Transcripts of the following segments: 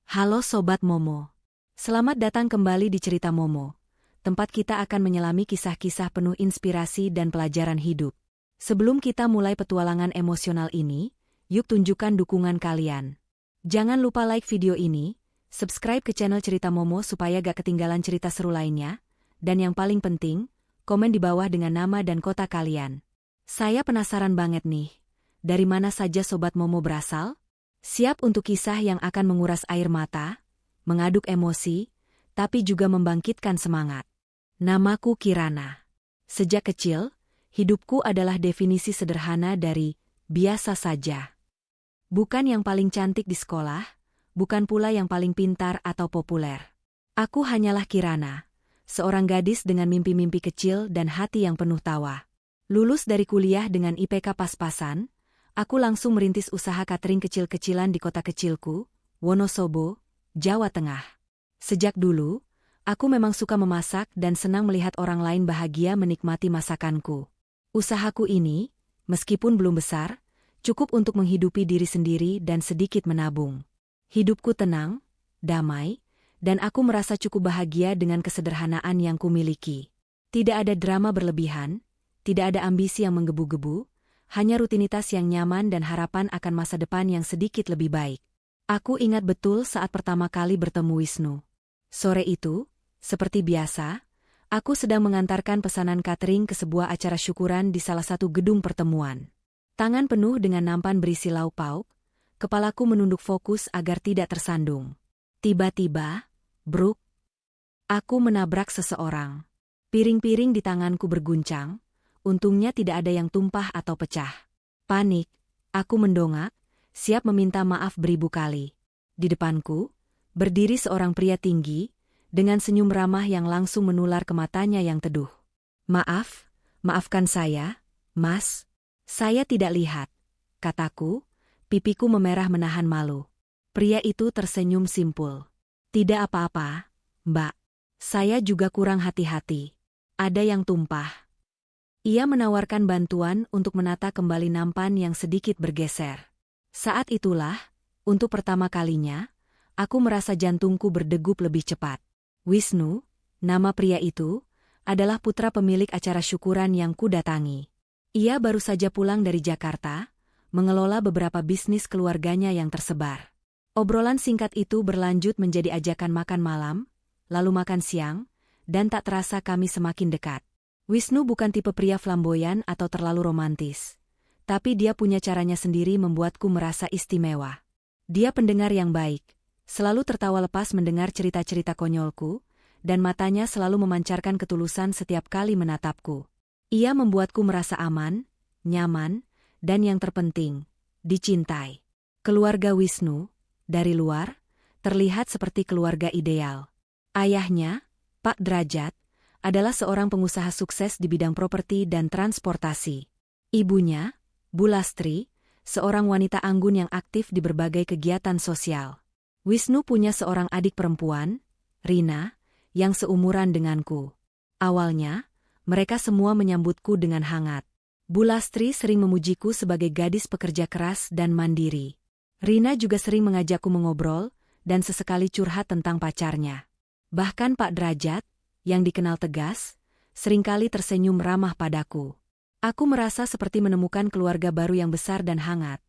Halo Sobat Momo. Selamat datang kembali di Cerita Momo, tempat kita akan menyelami kisah-kisah penuh inspirasi dan pelajaran hidup. Sebelum kita mulai petualangan emosional ini, yuk tunjukkan dukungan kalian. Jangan lupa like video ini, subscribe ke channel Cerita Momo supaya gak ketinggalan cerita seru lainnya, dan yang paling penting, komen di bawah dengan nama dan kota kalian. Saya penasaran banget nih, dari mana saja Sobat Momo berasal? Siap untuk kisah yang akan menguras air mata, mengaduk emosi, tapi juga membangkitkan semangat. Namaku Kirana. Sejak kecil, hidupku adalah definisi sederhana dari biasa saja. Bukan yang paling cantik di sekolah, bukan pula yang paling pintar atau populer. Aku hanyalah Kirana, seorang gadis dengan mimpi-mimpi kecil dan hati yang penuh tawa. Lulus dari kuliah dengan IPK pas-pasan, aku langsung merintis usaha catering kecil-kecilan di kota kecilku, Wonosobo, Jawa Tengah. Sejak dulu, aku memang suka memasak dan senang melihat orang lain bahagia menikmati masakanku. Usahaku ini, meskipun belum besar, cukup untuk menghidupi diri sendiri dan sedikit menabung. Hidupku tenang, damai, dan aku merasa cukup bahagia dengan kesederhanaan yang kumiliki. Tidak ada drama berlebihan, tidak ada ambisi yang menggebu-gebu, hanya rutinitas yang nyaman dan harapan akan masa depan yang sedikit lebih baik. Aku ingat betul saat pertama kali bertemu Wisnu. Sore itu, seperti biasa, aku sedang mengantarkan pesanan catering ke sebuah acara syukuran di salah satu gedung pertemuan. Tangan penuh dengan nampan berisi lauk pauk, kepalaku menunduk fokus agar tidak tersandung. Tiba-tiba, bruk, aku menabrak seseorang. Piring-piring di tanganku berguncang. Untungnya tidak ada yang tumpah atau pecah. Panik, aku mendongak, siap meminta maaf beribu kali. Di depanku, berdiri seorang pria tinggi, dengan senyum ramah yang langsung menular ke matanya yang teduh. Maafkan saya, Mas. Saya tidak lihat, kataku, pipiku memerah menahan malu. Pria itu tersenyum simpul. Tidak apa-apa, Mbak. Saya juga kurang hati-hati. Ada yang tumpah. Ia menawarkan bantuan untuk menata kembali nampan yang sedikit bergeser. Saat itulah, untuk pertama kalinya, aku merasa jantungku berdegup lebih cepat. Wisnu, nama pria itu, adalah putra pemilik acara syukuran yang kudatangi. Ia baru saja pulang dari Jakarta, mengelola beberapa bisnis keluarganya yang tersebar. Obrolan singkat itu berlanjut menjadi ajakan makan malam, lalu makan siang, dan tak terasa kami semakin dekat. Wisnu bukan tipe pria flamboyan atau terlalu romantis. Tapi dia punya caranya sendiri membuatku merasa istimewa. Dia pendengar yang baik, selalu tertawa lepas mendengar cerita-cerita konyolku, dan matanya selalu memancarkan ketulusan setiap kali menatapku. Ia membuatku merasa aman, nyaman, dan yang terpenting, dicintai. Keluarga Wisnu, dari luar, terlihat seperti keluarga ideal. Ayahnya, Pak Drajat, adalah seorang pengusaha sukses di bidang properti dan transportasi. Ibunya, Bu Lastri, seorang wanita anggun yang aktif di berbagai kegiatan sosial. Wisnu punya seorang adik perempuan, Rina, yang seumuran denganku. Awalnya, mereka semua menyambutku dengan hangat. Bu Lastri sering memujiku sebagai gadis pekerja keras dan mandiri. Rina juga sering mengajakku mengobrol dan sesekali curhat tentang pacarnya. Bahkan Pak Drajat, yang dikenal tegas, seringkali tersenyum ramah padaku. Aku merasa seperti menemukan keluarga baru yang besar dan hangat,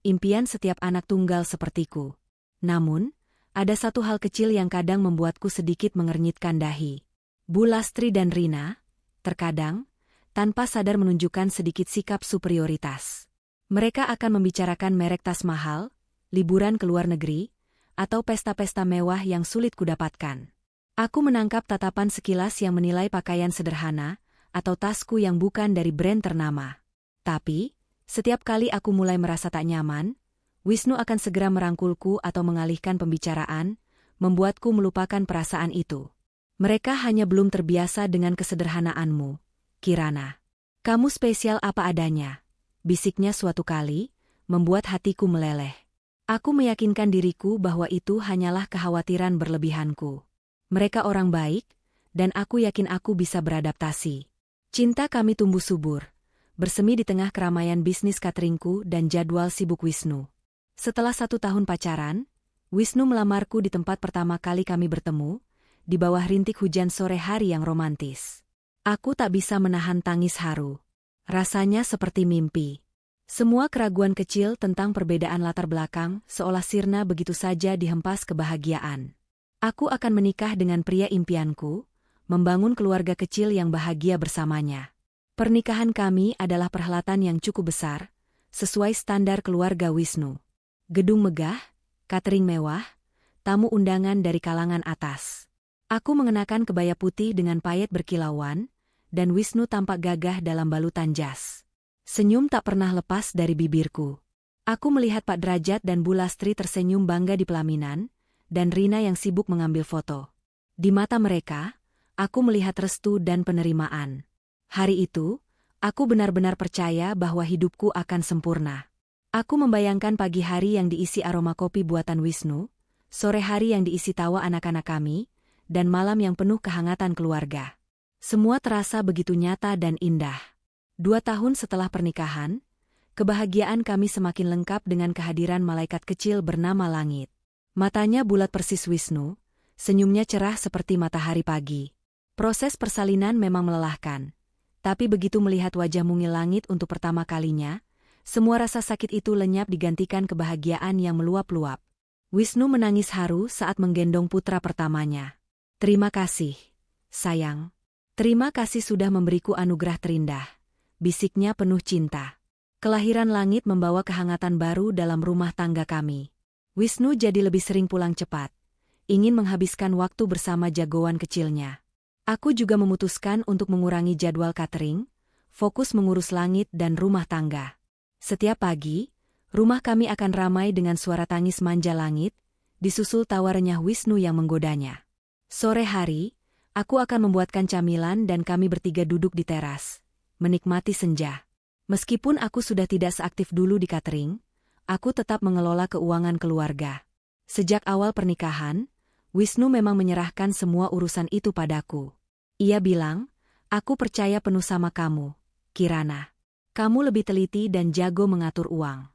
impian setiap anak tunggal sepertiku. Namun, ada satu hal kecil yang kadang membuatku sedikit mengernyitkan dahi. Bu Lastri dan Rina, terkadang, tanpa sadar menunjukkan sedikit sikap superioritas. Mereka akan membicarakan merek tas mahal, liburan ke luar negeri, atau pesta-pesta mewah yang sulit kudapatkan. Aku menangkap tatapan sekilas yang menilai pakaian sederhana, atau tasku yang bukan dari brand ternama. Tapi, setiap kali aku mulai merasa tak nyaman, Wisnu akan segera merangkulku atau mengalihkan pembicaraan, membuatku melupakan perasaan itu. Mereka hanya belum terbiasa dengan kesederhanaanmu, Kirana. Kamu spesial apa adanya, bisiknya suatu kali, membuat hatiku meleleh. Aku meyakinkan diriku bahwa itu hanyalah kekhawatiran berlebihanku. Mereka orang baik, dan aku yakin aku bisa beradaptasi. Cinta kami tumbuh subur, bersemi di tengah keramaian bisnis cateringku dan jadwal sibuk Wisnu. Setelah 1 tahun pacaran, Wisnu melamarku di tempat pertama kali kami bertemu, di bawah rintik hujan sore hari yang romantis. Aku tak bisa menahan tangis haru. Rasanya seperti mimpi. Semua keraguan kecil tentang perbedaan latar belakang seolah sirna begitu saja dihempas kebahagiaan. Aku akan menikah dengan pria impianku, membangun keluarga kecil yang bahagia bersamanya. Pernikahan kami adalah perhelatan yang cukup besar, sesuai standar keluarga Wisnu. Gedung megah, catering mewah, tamu undangan dari kalangan atas. Aku mengenakan kebaya putih dengan payet berkilauan, dan Wisnu tampak gagah dalam balutan jas. Senyum tak pernah lepas dari bibirku. Aku melihat Pak Derajat dan Bu Lastri tersenyum bangga di pelaminan, dan Rina yang sibuk mengambil foto. Di mata mereka, aku melihat restu dan penerimaan. Hari itu, aku benar-benar percaya bahwa hidupku akan sempurna. Aku membayangkan pagi hari yang diisi aroma kopi buatan Wisnu, sore hari yang diisi tawa anak-anak kami, dan malam yang penuh kehangatan keluarga. Semua terasa begitu nyata dan indah. 2 tahun setelah pernikahan, kebahagiaan kami semakin lengkap dengan kehadiran malaikat kecil bernama Langit. Matanya bulat persis Wisnu, senyumnya cerah seperti matahari pagi. Proses persalinan memang melelahkan, tapi begitu melihat wajah mungil Langit untuk pertama kalinya, semua rasa sakit itu lenyap digantikan kebahagiaan yang meluap-luap. Wisnu menangis haru saat menggendong putra pertamanya. "Terima kasih, sayang. Terima kasih sudah memberiku anugerah terindah," bisiknya penuh cinta. Kelahiran Langit membawa kehangatan baru dalam rumah tangga kami. Wisnu jadi lebih sering pulang cepat, ingin menghabiskan waktu bersama jagoan kecilnya. Aku juga memutuskan untuk mengurangi jadwal catering, fokus mengurus Langit dan rumah tangga. Setiap pagi, rumah kami akan ramai dengan suara tangis manja Langit, disusul tawa renyah Wisnu yang menggodanya. Sore hari, aku akan membuatkan camilan dan kami bertiga duduk di teras, menikmati senja. Meskipun aku sudah tidak seaktif dulu di catering, aku tetap mengelola keuangan keluarga. Sejak awal pernikahan, Wisnu memang menyerahkan semua urusan itu padaku. Ia bilang, "Aku percaya penuh sama kamu, Kirana. Kamu lebih teliti dan jago mengatur uang."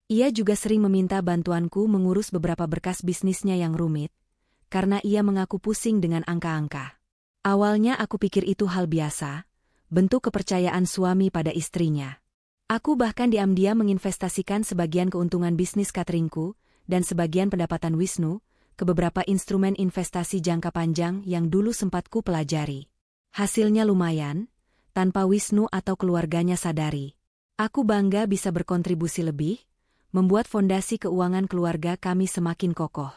Ia juga sering meminta bantuanku mengurus beberapa berkas bisnisnya yang rumit, karena ia mengaku pusing dengan angka-angka. Awalnya aku pikir itu hal biasa, bentuk kepercayaan suami pada istrinya. Aku bahkan diam-diam menginvestasikan sebagian keuntungan bisnis cateringku dan sebagian pendapatan Wisnu ke beberapa instrumen investasi jangka panjang yang dulu sempat ku pelajari. Hasilnya lumayan, tanpa Wisnu atau keluarganya sadari. Aku bangga bisa berkontribusi lebih, membuat fondasi keuangan keluarga kami semakin kokoh.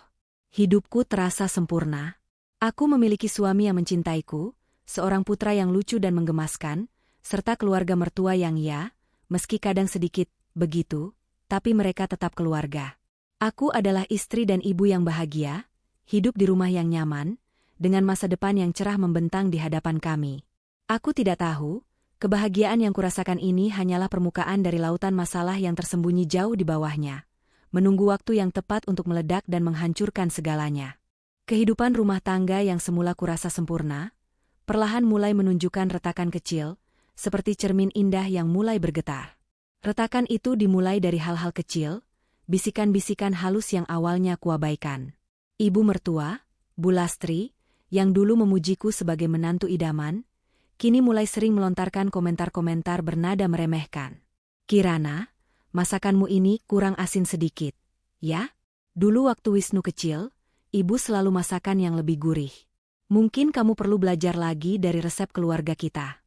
Hidupku terasa sempurna. Aku memiliki suami yang mencintaiku, seorang putra yang lucu dan menggemaskan, serta keluarga mertua yang meski kadang sedikit begitu, tapi mereka tetap keluarga. Aku adalah istri dan ibu yang bahagia, hidup di rumah yang nyaman, dengan masa depan yang cerah membentang di hadapan kami. Aku tidak tahu, kebahagiaan yang kurasakan ini hanyalah permukaan dari lautan masalah yang tersembunyi jauh di bawahnya, menunggu waktu yang tepat untuk meledak dan menghancurkan segalanya. Kehidupan rumah tangga yang semula kurasa sempurna, perlahan mulai menunjukkan retakan kecil, seperti cermin indah yang mulai bergetar. Retakan itu dimulai dari hal-hal kecil, bisikan-bisikan halus yang awalnya kuabaikan. Ibu mertua, Bu Lastri, yang dulu memujiku sebagai menantu idaman, kini mulai sering melontarkan komentar-komentar bernada meremehkan. "Kirana, masakanmu ini kurang asin sedikit, ya? Dulu waktu Wisnu kecil, ibu selalu masakan yang lebih gurih. Mungkin kamu perlu belajar lagi dari resep keluarga kita.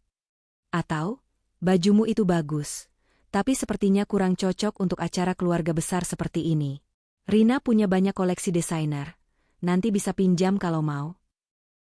Atau, bajumu itu bagus, tapi sepertinya kurang cocok untuk acara keluarga besar seperti ini. Rina punya banyak koleksi desainer, nanti bisa pinjam kalau mau."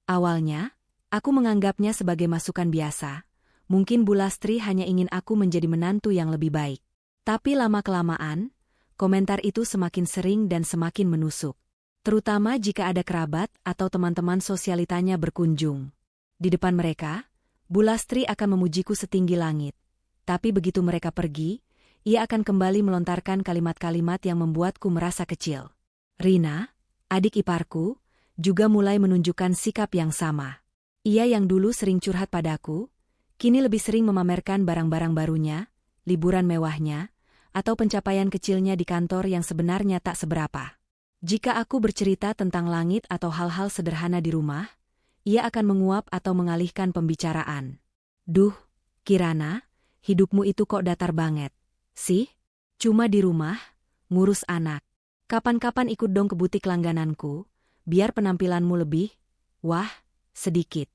Awalnya, aku menganggapnya sebagai masukan biasa. Mungkin Bu Lastri hanya ingin aku menjadi menantu yang lebih baik. Tapi lama-kelamaan, komentar itu semakin sering dan semakin menusuk. Terutama jika ada kerabat atau teman-teman sosialitanya berkunjung. Di depan mereka, Bu Lastri akan memujiku setinggi langit. Tapi begitu mereka pergi, ia akan kembali melontarkan kalimat-kalimat yang membuatku merasa kecil. Rina, adik iparku, juga mulai menunjukkan sikap yang sama. Ia yang dulu sering curhat padaku, kini lebih sering memamerkan barang-barang barunya, liburan mewahnya, atau pencapaian kecilnya di kantor yang sebenarnya tak seberapa. Jika aku bercerita tentang langit atau hal-hal sederhana di rumah, ia akan menguap atau mengalihkan pembicaraan. Duh, Kirana, hidupmu itu kok datar banget, sih? Cuma di rumah, ngurus anak. Kapan-kapan ikut dong ke butik langgananku, biar penampilanmu lebih, wah, sedikit.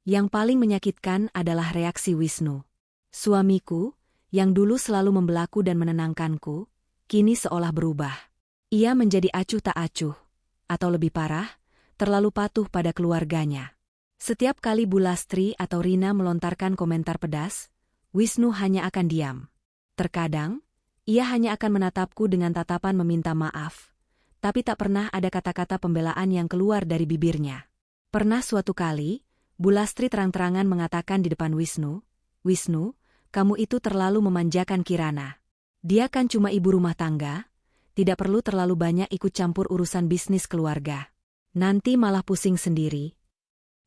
Yang paling menyakitkan adalah reaksi Wisnu. Suamiku, yang dulu selalu membelaku dan menenangkanku, kini seolah berubah. Ia menjadi acuh tak acuh, atau lebih parah, terlalu patuh pada keluarganya. Setiap kali Bu Lastri atau Rina melontarkan komentar pedas, Wisnu hanya akan diam. Terkadang, ia hanya akan menatapku dengan tatapan meminta maaf, tapi tak pernah ada kata-kata pembelaan yang keluar dari bibirnya. Pernah suatu kali, Bu Lastri terang-terangan mengatakan di depan Wisnu, "Wisnu, kamu itu terlalu memanjakan Kirana. Dia kan cuma ibu rumah tangga, tidak perlu terlalu banyak ikut campur urusan bisnis keluarga. Nanti malah pusing sendiri."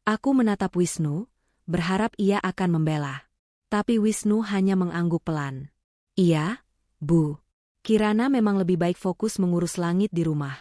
Aku menatap Wisnu, berharap ia akan membela. Tapi Wisnu hanya mengangguk pelan. "Iya, Bu. Kirana memang lebih baik fokus mengurus langit di rumah."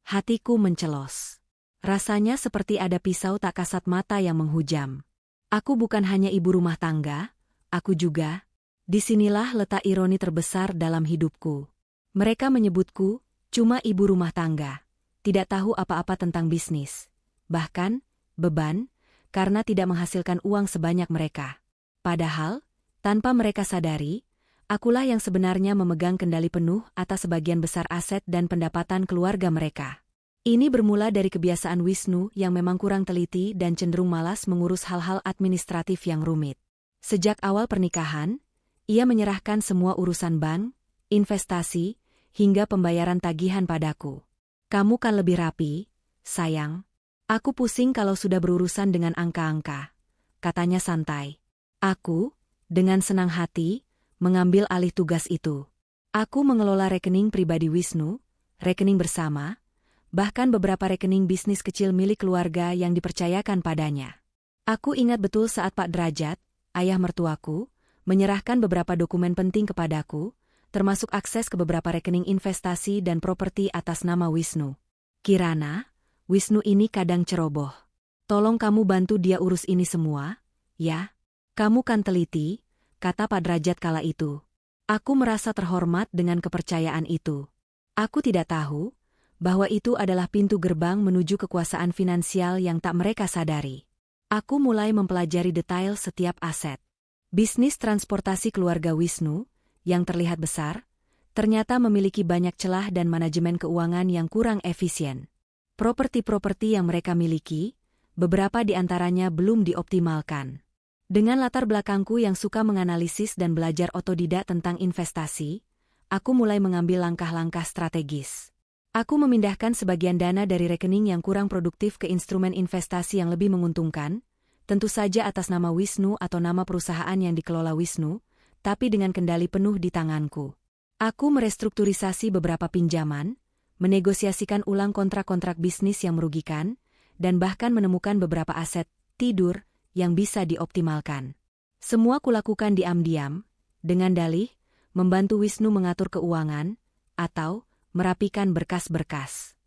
Hatiku mencelos. Rasanya seperti ada pisau tak kasat mata yang menghujam. Aku bukan hanya ibu rumah tangga, aku juga. Disinilah letak ironi terbesar dalam hidupku. Mereka menyebutku cuma ibu rumah tangga, tidak tahu apa-apa tentang bisnis. Bahkan, beban, karena tidak menghasilkan uang sebanyak mereka. Padahal, tanpa mereka sadari, akulah yang sebenarnya memegang kendali penuh atas sebagian besar aset dan pendapatan keluarga mereka. Ini bermula dari kebiasaan Wisnu yang memang kurang teliti dan cenderung malas mengurus hal-hal administratif yang rumit. Sejak awal pernikahan, ia menyerahkan semua urusan bank, investasi, hingga pembayaran tagihan padaku. "Kamu kan lebih rapi, sayang. Aku pusing kalau sudah berurusan dengan angka-angka," katanya santai. Aku, dengan senang hati, mengambil alih tugas itu. Aku mengelola rekening pribadi Wisnu, rekening bersama, bahkan beberapa rekening bisnis kecil milik keluarga yang dipercayakan padanya. Aku ingat betul saat Pak Derajat, ayah mertuaku, menyerahkan beberapa dokumen penting kepadaku, termasuk akses ke beberapa rekening investasi dan properti atas nama Wisnu. "Kirana, Wisnu ini kadang ceroboh. Tolong kamu bantu dia urus ini semua, ya? Kamu kan teliti," kata Pak Derajat kala itu. Aku merasa terhormat dengan kepercayaan itu. Aku tidak tahu bahwa itu adalah pintu gerbang menuju kekuasaan finansial yang tak mereka sadari. Aku mulai mempelajari detail setiap aset. Bisnis transportasi keluarga Wisnu, yang terlihat besar, ternyata memiliki banyak celah dan manajemen keuangan yang kurang efisien. Properti-properti yang mereka miliki, beberapa di antaranya belum dioptimalkan. Dengan latar belakangku yang suka menganalisis dan belajar otodidak tentang investasi, aku mulai mengambil langkah-langkah strategis. Aku memindahkan sebagian dana dari rekening yang kurang produktif ke instrumen investasi yang lebih menguntungkan, tentu saja atas nama Wisnu atau nama perusahaan yang dikelola Wisnu, tapi dengan kendali penuh di tanganku. Aku merestrukturisasi beberapa pinjaman, menegosiasikan ulang kontrak-kontrak bisnis yang merugikan, dan bahkan menemukan beberapa aset tidur yang bisa dioptimalkan. Semua kulakukan diam-diam, dengan dalih, membantu Wisnu mengatur keuangan, atau merapikan berkas-berkas.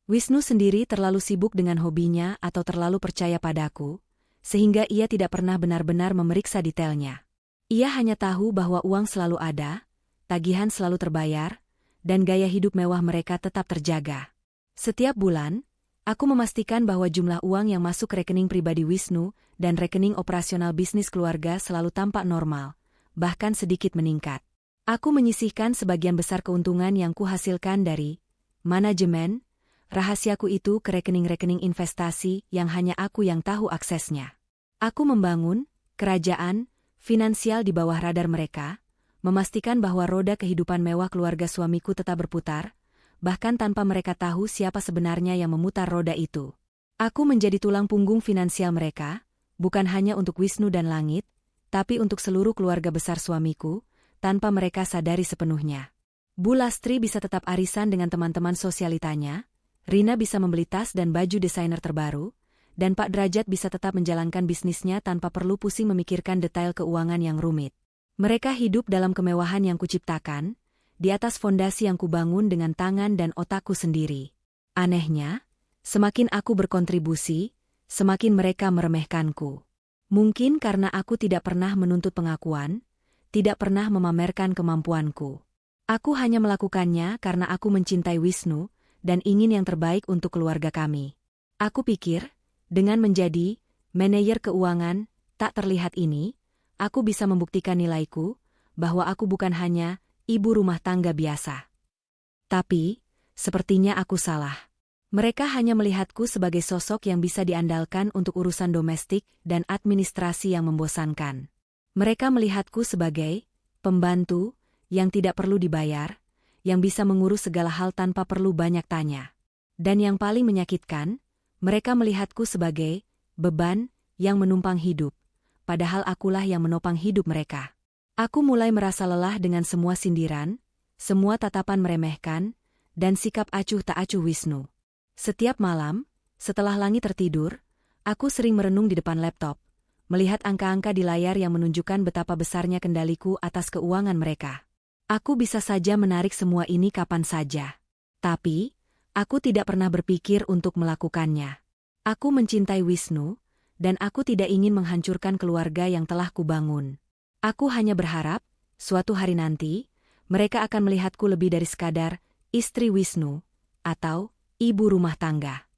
Wisnu sendiri terlalu sibuk dengan hobinya atau terlalu percaya padaku, sehingga ia tidak pernah benar-benar memeriksa detailnya. Ia hanya tahu bahwa uang selalu ada, tagihan selalu terbayar, dan gaya hidup mewah mereka tetap terjaga. Setiap bulan, aku memastikan bahwa jumlah uang yang masuk ke rekening pribadi Wisnu dan rekening operasional bisnis keluarga selalu tampak normal, bahkan sedikit meningkat. Aku menyisihkan sebagian besar keuntungan yang kuhasilkan dari manajemen rahasiaku itu ke rekening-rekening investasi yang hanya aku yang tahu aksesnya. Aku membangun kerajaan finansial di bawah radar mereka, memastikan bahwa roda kehidupan mewah keluarga suamiku tetap berputar, bahkan tanpa mereka tahu siapa sebenarnya yang memutar roda itu. Aku menjadi tulang punggung finansial mereka, bukan hanya untuk Wisnu dan Langit, tapi untuk seluruh keluarga besar suamiku, tanpa mereka sadari sepenuhnya. Bu Lastri bisa tetap arisan dengan teman-teman sosialitanya, Rina bisa membeli tas dan baju desainer terbaru, dan Pak Derajat bisa tetap menjalankan bisnisnya tanpa perlu pusing memikirkan detail keuangan yang rumit. Mereka hidup dalam kemewahan yang kuciptakan, di atas fondasi yang kubangun dengan tangan dan otakku sendiri. Anehnya, semakin aku berkontribusi, semakin mereka meremehkanku. Mungkin karena aku tidak pernah menuntut pengakuan, tidak pernah memamerkan kemampuanku. Aku hanya melakukannya karena aku mencintai Wisnu dan ingin yang terbaik untuk keluarga kami. Aku pikir, dengan menjadi manajer keuangan tak terlihat ini, aku bisa membuktikan nilaiku, bahwa aku bukan hanya ibu rumah tangga biasa. Tapi, sepertinya aku salah. Mereka hanya melihatku sebagai sosok yang bisa diandalkan untuk urusan domestik dan administrasi yang membosankan. Mereka melihatku sebagai pembantu yang tidak perlu dibayar, yang bisa mengurus segala hal tanpa perlu banyak tanya. Dan yang paling menyakitkan, mereka melihatku sebagai beban yang menumpang hidup, padahal akulah yang menopang hidup mereka. Aku mulai merasa lelah dengan semua sindiran, semua tatapan meremehkan, dan sikap acuh tak acuh Wisnu. Setiap malam, setelah langit tertidur, aku sering merenung di depan laptop, melihat angka-angka di layar yang menunjukkan betapa besarnya kendaliku atas keuangan mereka. Aku bisa saja menarik semua ini kapan saja. Tapi, aku tidak pernah berpikir untuk melakukannya. Aku mencintai Wisnu, dan aku tidak ingin menghancurkan keluarga yang telah kubangun. Aku hanya berharap, suatu hari nanti, mereka akan melihatku lebih dari sekadar istri Wisnu, atau ibu rumah tangga.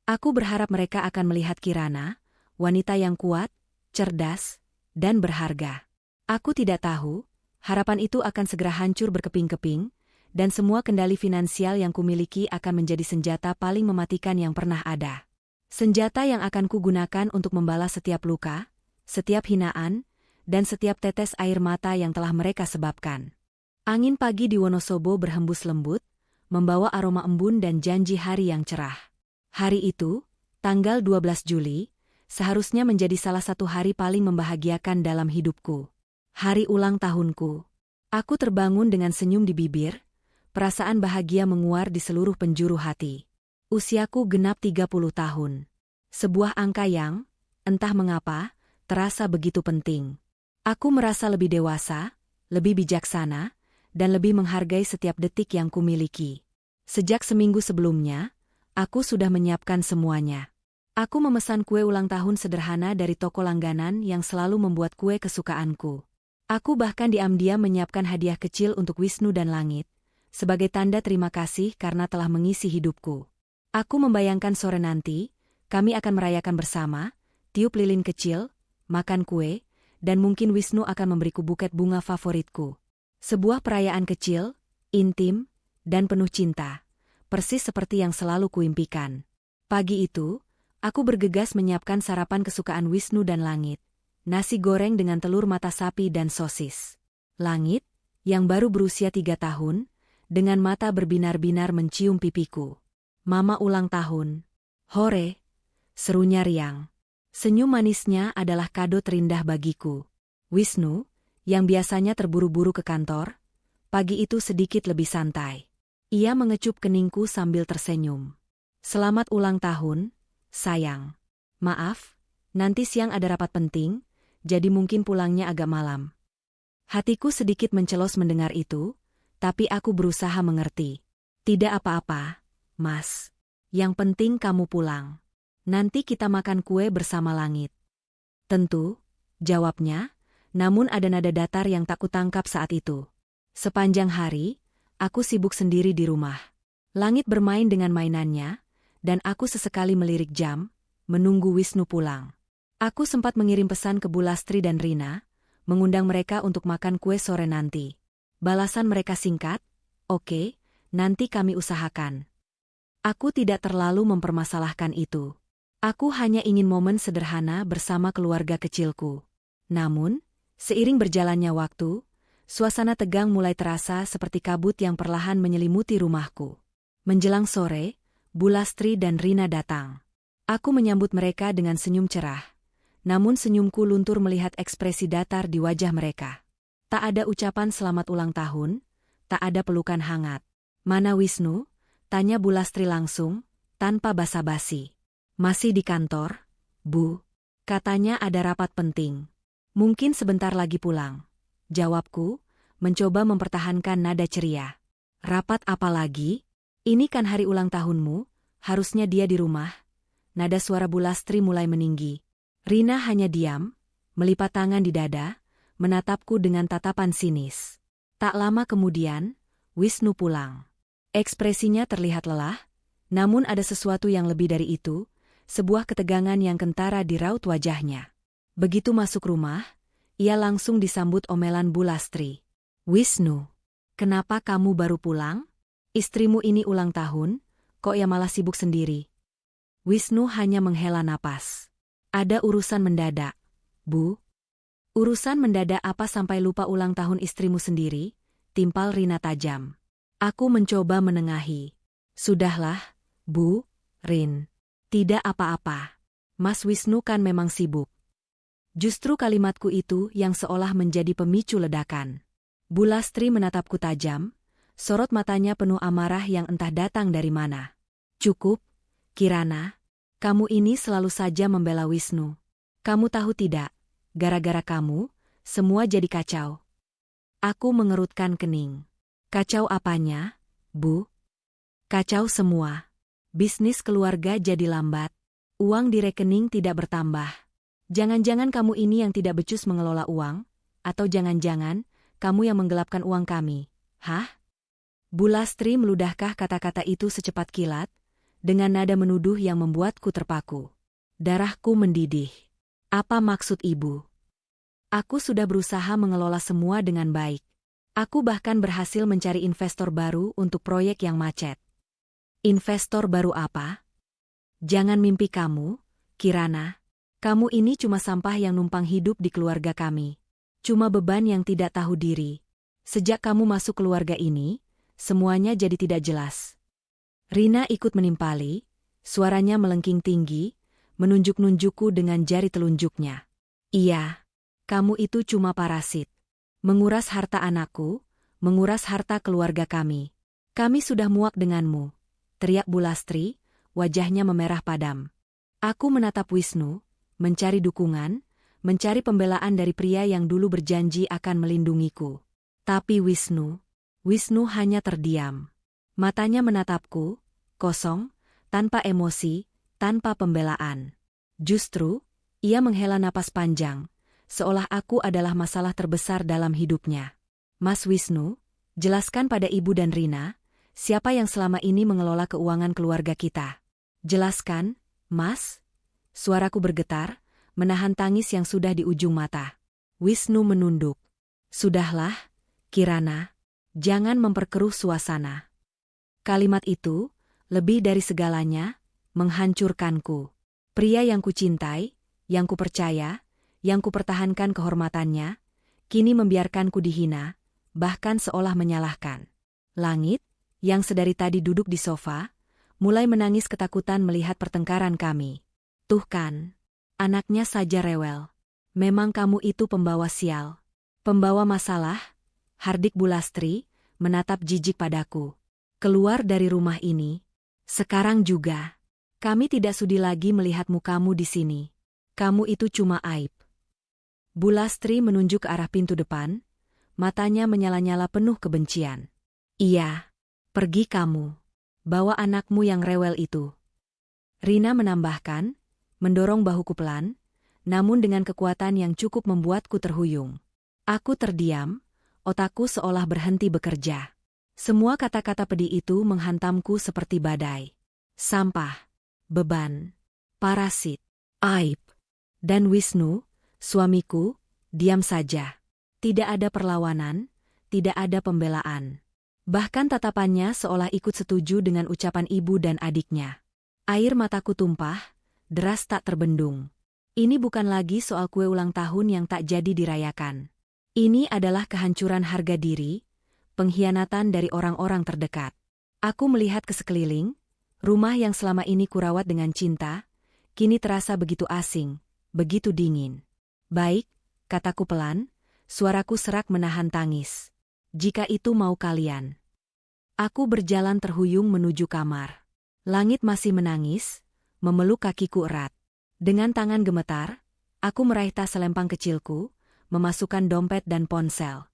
Aku berharap mereka akan melihat Kirana, wanita yang kuat, cerdas, dan berharga. Aku tidak tahu, harapan itu akan segera hancur berkeping-keping, dan semua kendali finansial yang kumiliki akan menjadi senjata paling mematikan yang pernah ada. Senjata yang akan kugunakan untuk membalas setiap luka, setiap hinaan, dan setiap tetes air mata yang telah mereka sebabkan. Angin pagi di Wonosobo berhembus lembut, membawa aroma embun dan janji hari yang cerah. Hari itu, tanggal 12 Juli, seharusnya menjadi salah satu hari paling membahagiakan dalam hidupku. Hari ulang tahunku. Aku terbangun dengan senyum di bibir, perasaan bahagia menguar di seluruh penjuru hati. Usiaku genap 30 tahun. Sebuah angka yang, entah mengapa, terasa begitu penting. Aku merasa lebih dewasa, lebih bijaksana, dan lebih menghargai setiap detik yang kumiliki. Sejak seminggu sebelumnya, aku sudah menyiapkan semuanya. Aku memesan kue ulang tahun sederhana dari toko langganan yang selalu membuat kue kesukaanku. Aku bahkan diam-diam menyiapkan hadiah kecil untuk Wisnu dan Langit, sebagai tanda terima kasih karena telah mengisi hidupku. Aku membayangkan sore nanti, kami akan merayakan bersama, tiup lilin kecil, makan kue, dan mungkin Wisnu akan memberiku buket bunga favoritku. Sebuah perayaan kecil, intim, dan penuh cinta, persis seperti yang selalu kuimpikan. Pagi itu, aku bergegas menyiapkan sarapan kesukaan Wisnu dan Langit, nasi goreng dengan telur mata sapi dan sosis. Langit, yang baru berusia 3 tahun, dengan mata berbinar-binar mencium pipiku. Mama ulang tahun. Hore, serunya riang. Senyum manisnya adalah kado terindah bagiku. Wisnu, yang biasanya terburu-buru ke kantor, pagi itu sedikit lebih santai. Ia mengecup keningku sambil tersenyum. Selamat ulang tahun, sayang. Maaf, nanti siang ada rapat penting, jadi mungkin pulangnya agak malam. Hatiku sedikit mencelos mendengar itu, tapi aku berusaha mengerti. Tidak apa-apa, Mas. Yang penting kamu pulang. Nanti kita makan kue bersama Langit. Tentu, jawabnya, namun ada nada datar yang tak kutangkap saat itu. Sepanjang hari, aku sibuk sendiri di rumah. Langit bermain dengan mainannya, dan aku sesekali melirik jam, menunggu Wisnu pulang. Aku sempat mengirim pesan ke Bulastri dan Rina, mengundang mereka untuk makan kue sore nanti. Balasan mereka singkat, "Oke, nanti kami usahakan." Aku tidak terlalu mempermasalahkan itu. Aku hanya ingin momen sederhana bersama keluarga kecilku. Namun, seiring berjalannya waktu, suasana tegang mulai terasa seperti kabut yang perlahan menyelimuti rumahku. Menjelang sore, Bulastri dan Rina datang. Aku menyambut mereka dengan senyum cerah. Namun senyumku luntur melihat ekspresi datar di wajah mereka. Tak ada ucapan selamat ulang tahun, tak ada pelukan hangat. "Mana Wisnu?" tanya Bulastri langsung, tanpa basa-basi. "Masih di kantor, Bu. Katanya ada rapat penting. Mungkin sebentar lagi pulang." Jawabku, mencoba mempertahankan nada ceria. Rapat apa lagi? Ini kan hari ulang tahunmu, harusnya dia di rumah. Nada suara Bu Lastri mulai meninggi. Rina hanya diam, melipat tangan di dada, menatapku dengan tatapan sinis. Tak lama kemudian, Wisnu pulang. Ekspresinya terlihat lelah, namun ada sesuatu yang lebih dari itu, sebuah ketegangan yang kentara di raut wajahnya. Begitu masuk rumah, ia langsung disambut omelan Bu Lastri. "Wisnu, kenapa kamu baru pulang? Istrimu ini ulang tahun, kok ya malah sibuk sendiri?" Wisnu hanya menghela napas. "Ada urusan mendadak, Bu." "Urusan mendadak apa sampai lupa ulang tahun istrimu sendiri?" timpal Rina tajam. Aku mencoba menengahi. "Sudahlah, Bu, Rin. Tidak apa-apa. Mas Wisnu kan memang sibuk." Justru kalimatku itu yang seolah menjadi pemicu ledakan. Bu Lastri menatapku tajam, sorot matanya penuh amarah yang entah datang dari mana. "Cukup, Kirana. Kamu ini selalu saja membela Wisnu. Kamu tahu tidak, gara-gara kamu, semua jadi kacau." Aku mengerutkan kening. "Kacau apanya, Bu?" "Kacau semua. Bisnis keluarga jadi lambat. Uang di rekening tidak bertambah. Jangan-jangan kamu ini yang tidak becus mengelola uang? Atau jangan-jangan, kamu yang menggelapkan uang kami? Hah?" Bu Lastri meludahkah kata-kata itu secepat kilat, dengan nada menuduh yang membuatku terpaku. Darahku mendidih. "Apa maksud Ibu?" "Aku sudah berusaha mengelola semua dengan baik. Aku bahkan berhasil mencari investor baru untuk proyek yang macet." "Investor baru apa?" "Jangan mimpi kamu, Kirana. Kamu ini cuma sampah yang numpang hidup di keluarga kami. Cuma beban yang tidak tahu diri. Sejak kamu masuk keluarga ini, semuanya jadi tidak jelas." Rina ikut menimpali, suaranya melengking tinggi, menunjuk-nunjukku dengan jari telunjuknya. "Iya, kamu itu cuma parasit. Menguras harta anakku, menguras harta keluarga kami. Kami sudah muak denganmu," teriak Bu Lastri, wajahnya memerah padam. Aku menatap Wisnu, mencari dukungan, mencari pembelaan dari pria yang dulu berjanji akan melindungiku. Tapi Wisnu hanya terdiam. Matanya menatapku, kosong, tanpa emosi, tanpa pembelaan. Justru, ia menghela napas panjang, seolah aku adalah masalah terbesar dalam hidupnya. "Mas Wisnu, jelaskan pada Ibu dan Rina, siapa yang selama ini mengelola keuangan keluarga kita. Jelaskan, Mas." Suaraku bergetar, menahan tangis yang sudah di ujung mata. Wisnu menunduk. "Sudahlah, Kirana. Jangan memperkeruh suasana." Kalimat itu, lebih dari segalanya, menghancurkanku. Pria yang kucintai, yang kupercaya, yang kupertahankan kehormatannya, kini membiarkanku dihina, bahkan seolah menyalahkan. Langit, yang sedari tadi duduk di sofa, mulai menangis ketakutan melihat pertengkaran kami. "Tuh kan, anaknya saja rewel. Memang kamu itu pembawa sial. Pembawa masalah," hardik Bu Lastri, menatap jijik padaku. "Keluar dari rumah ini. Sekarang juga. Kami tidak sudi lagi melihat mukamu di sini. Kamu itu cuma aib." Bu Lastri menunjuk ke arah pintu depan, matanya menyala-nyala penuh kebencian. "Iya, pergi kamu. Bawa anakmu yang rewel itu." Rina menambahkan, mendorong bahuku pelan, namun dengan kekuatan yang cukup membuatku terhuyung. Aku terdiam, otakku seolah berhenti bekerja. Semua kata-kata pedih itu menghantamku seperti badai. Sampah, beban, parasit, aib. Dan Wisnu, suamiku, diam saja. Tidak ada perlawanan, tidak ada pembelaan. Bahkan tatapannya seolah ikut setuju dengan ucapan ibu dan adiknya. Air mataku tumpah, deras tak terbendung. Ini bukan lagi soal kue ulang tahun yang tak jadi dirayakan. Ini adalah kehancuran harga diri, pengkhianatan dari orang-orang terdekat. Aku melihat ke sekeliling, rumah yang selama ini kurawat dengan cinta, kini terasa begitu asing, begitu dingin. "Baik," kataku pelan, suaraku serak menahan tangis. "Jika itu mau kalian." Aku berjalan terhuyung menuju kamar. Langit masih menangis, memeluk kakiku erat. Dengan tangan gemetar, aku meraih tas selempang kecilku, memasukkan dompet dan ponsel.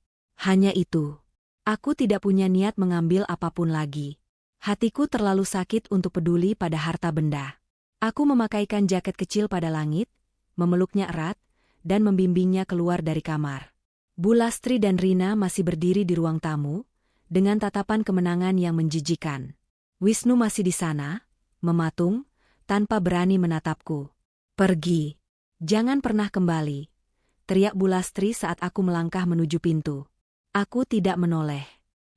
Hanya itu. Aku tidak punya niat mengambil apapun lagi. Hatiku terlalu sakit untuk peduli pada harta benda. Aku memakaikan jaket kecil pada langit, memeluknya erat, dan membimbingnya keluar dari kamar. Bu Lastri dan Rina masih berdiri di ruang tamu, dengan tatapan kemenangan yang menjijikan. Wisnu masih di sana, mematung, tanpa berani menatapku. Pergi. Jangan pernah kembali, teriak Bu Lastri saat aku melangkah menuju pintu. Aku tidak menoleh.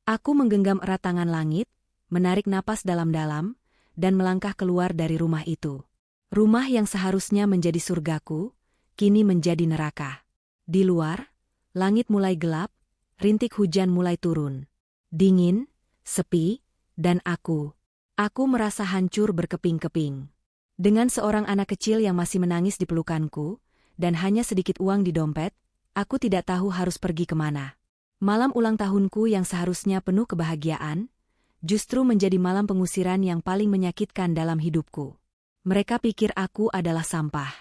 Aku menggenggam erat tangan langit, menarik napas dalam-dalam, dan melangkah keluar dari rumah itu. Rumah yang seharusnya menjadi surgaku, kini menjadi neraka. Di luar, langit mulai gelap, rintik hujan mulai turun. Dingin, sepi, dan aku merasa hancur berkeping-keping. Dengan seorang anak kecil yang masih menangis di pelukanku, dan hanya sedikit uang di dompet, aku tidak tahu harus pergi kemana. Malam ulang tahunku yang seharusnya penuh kebahagiaan, justru menjadi malam pengusiran yang paling menyakitkan dalam hidupku. Mereka pikir aku adalah sampah.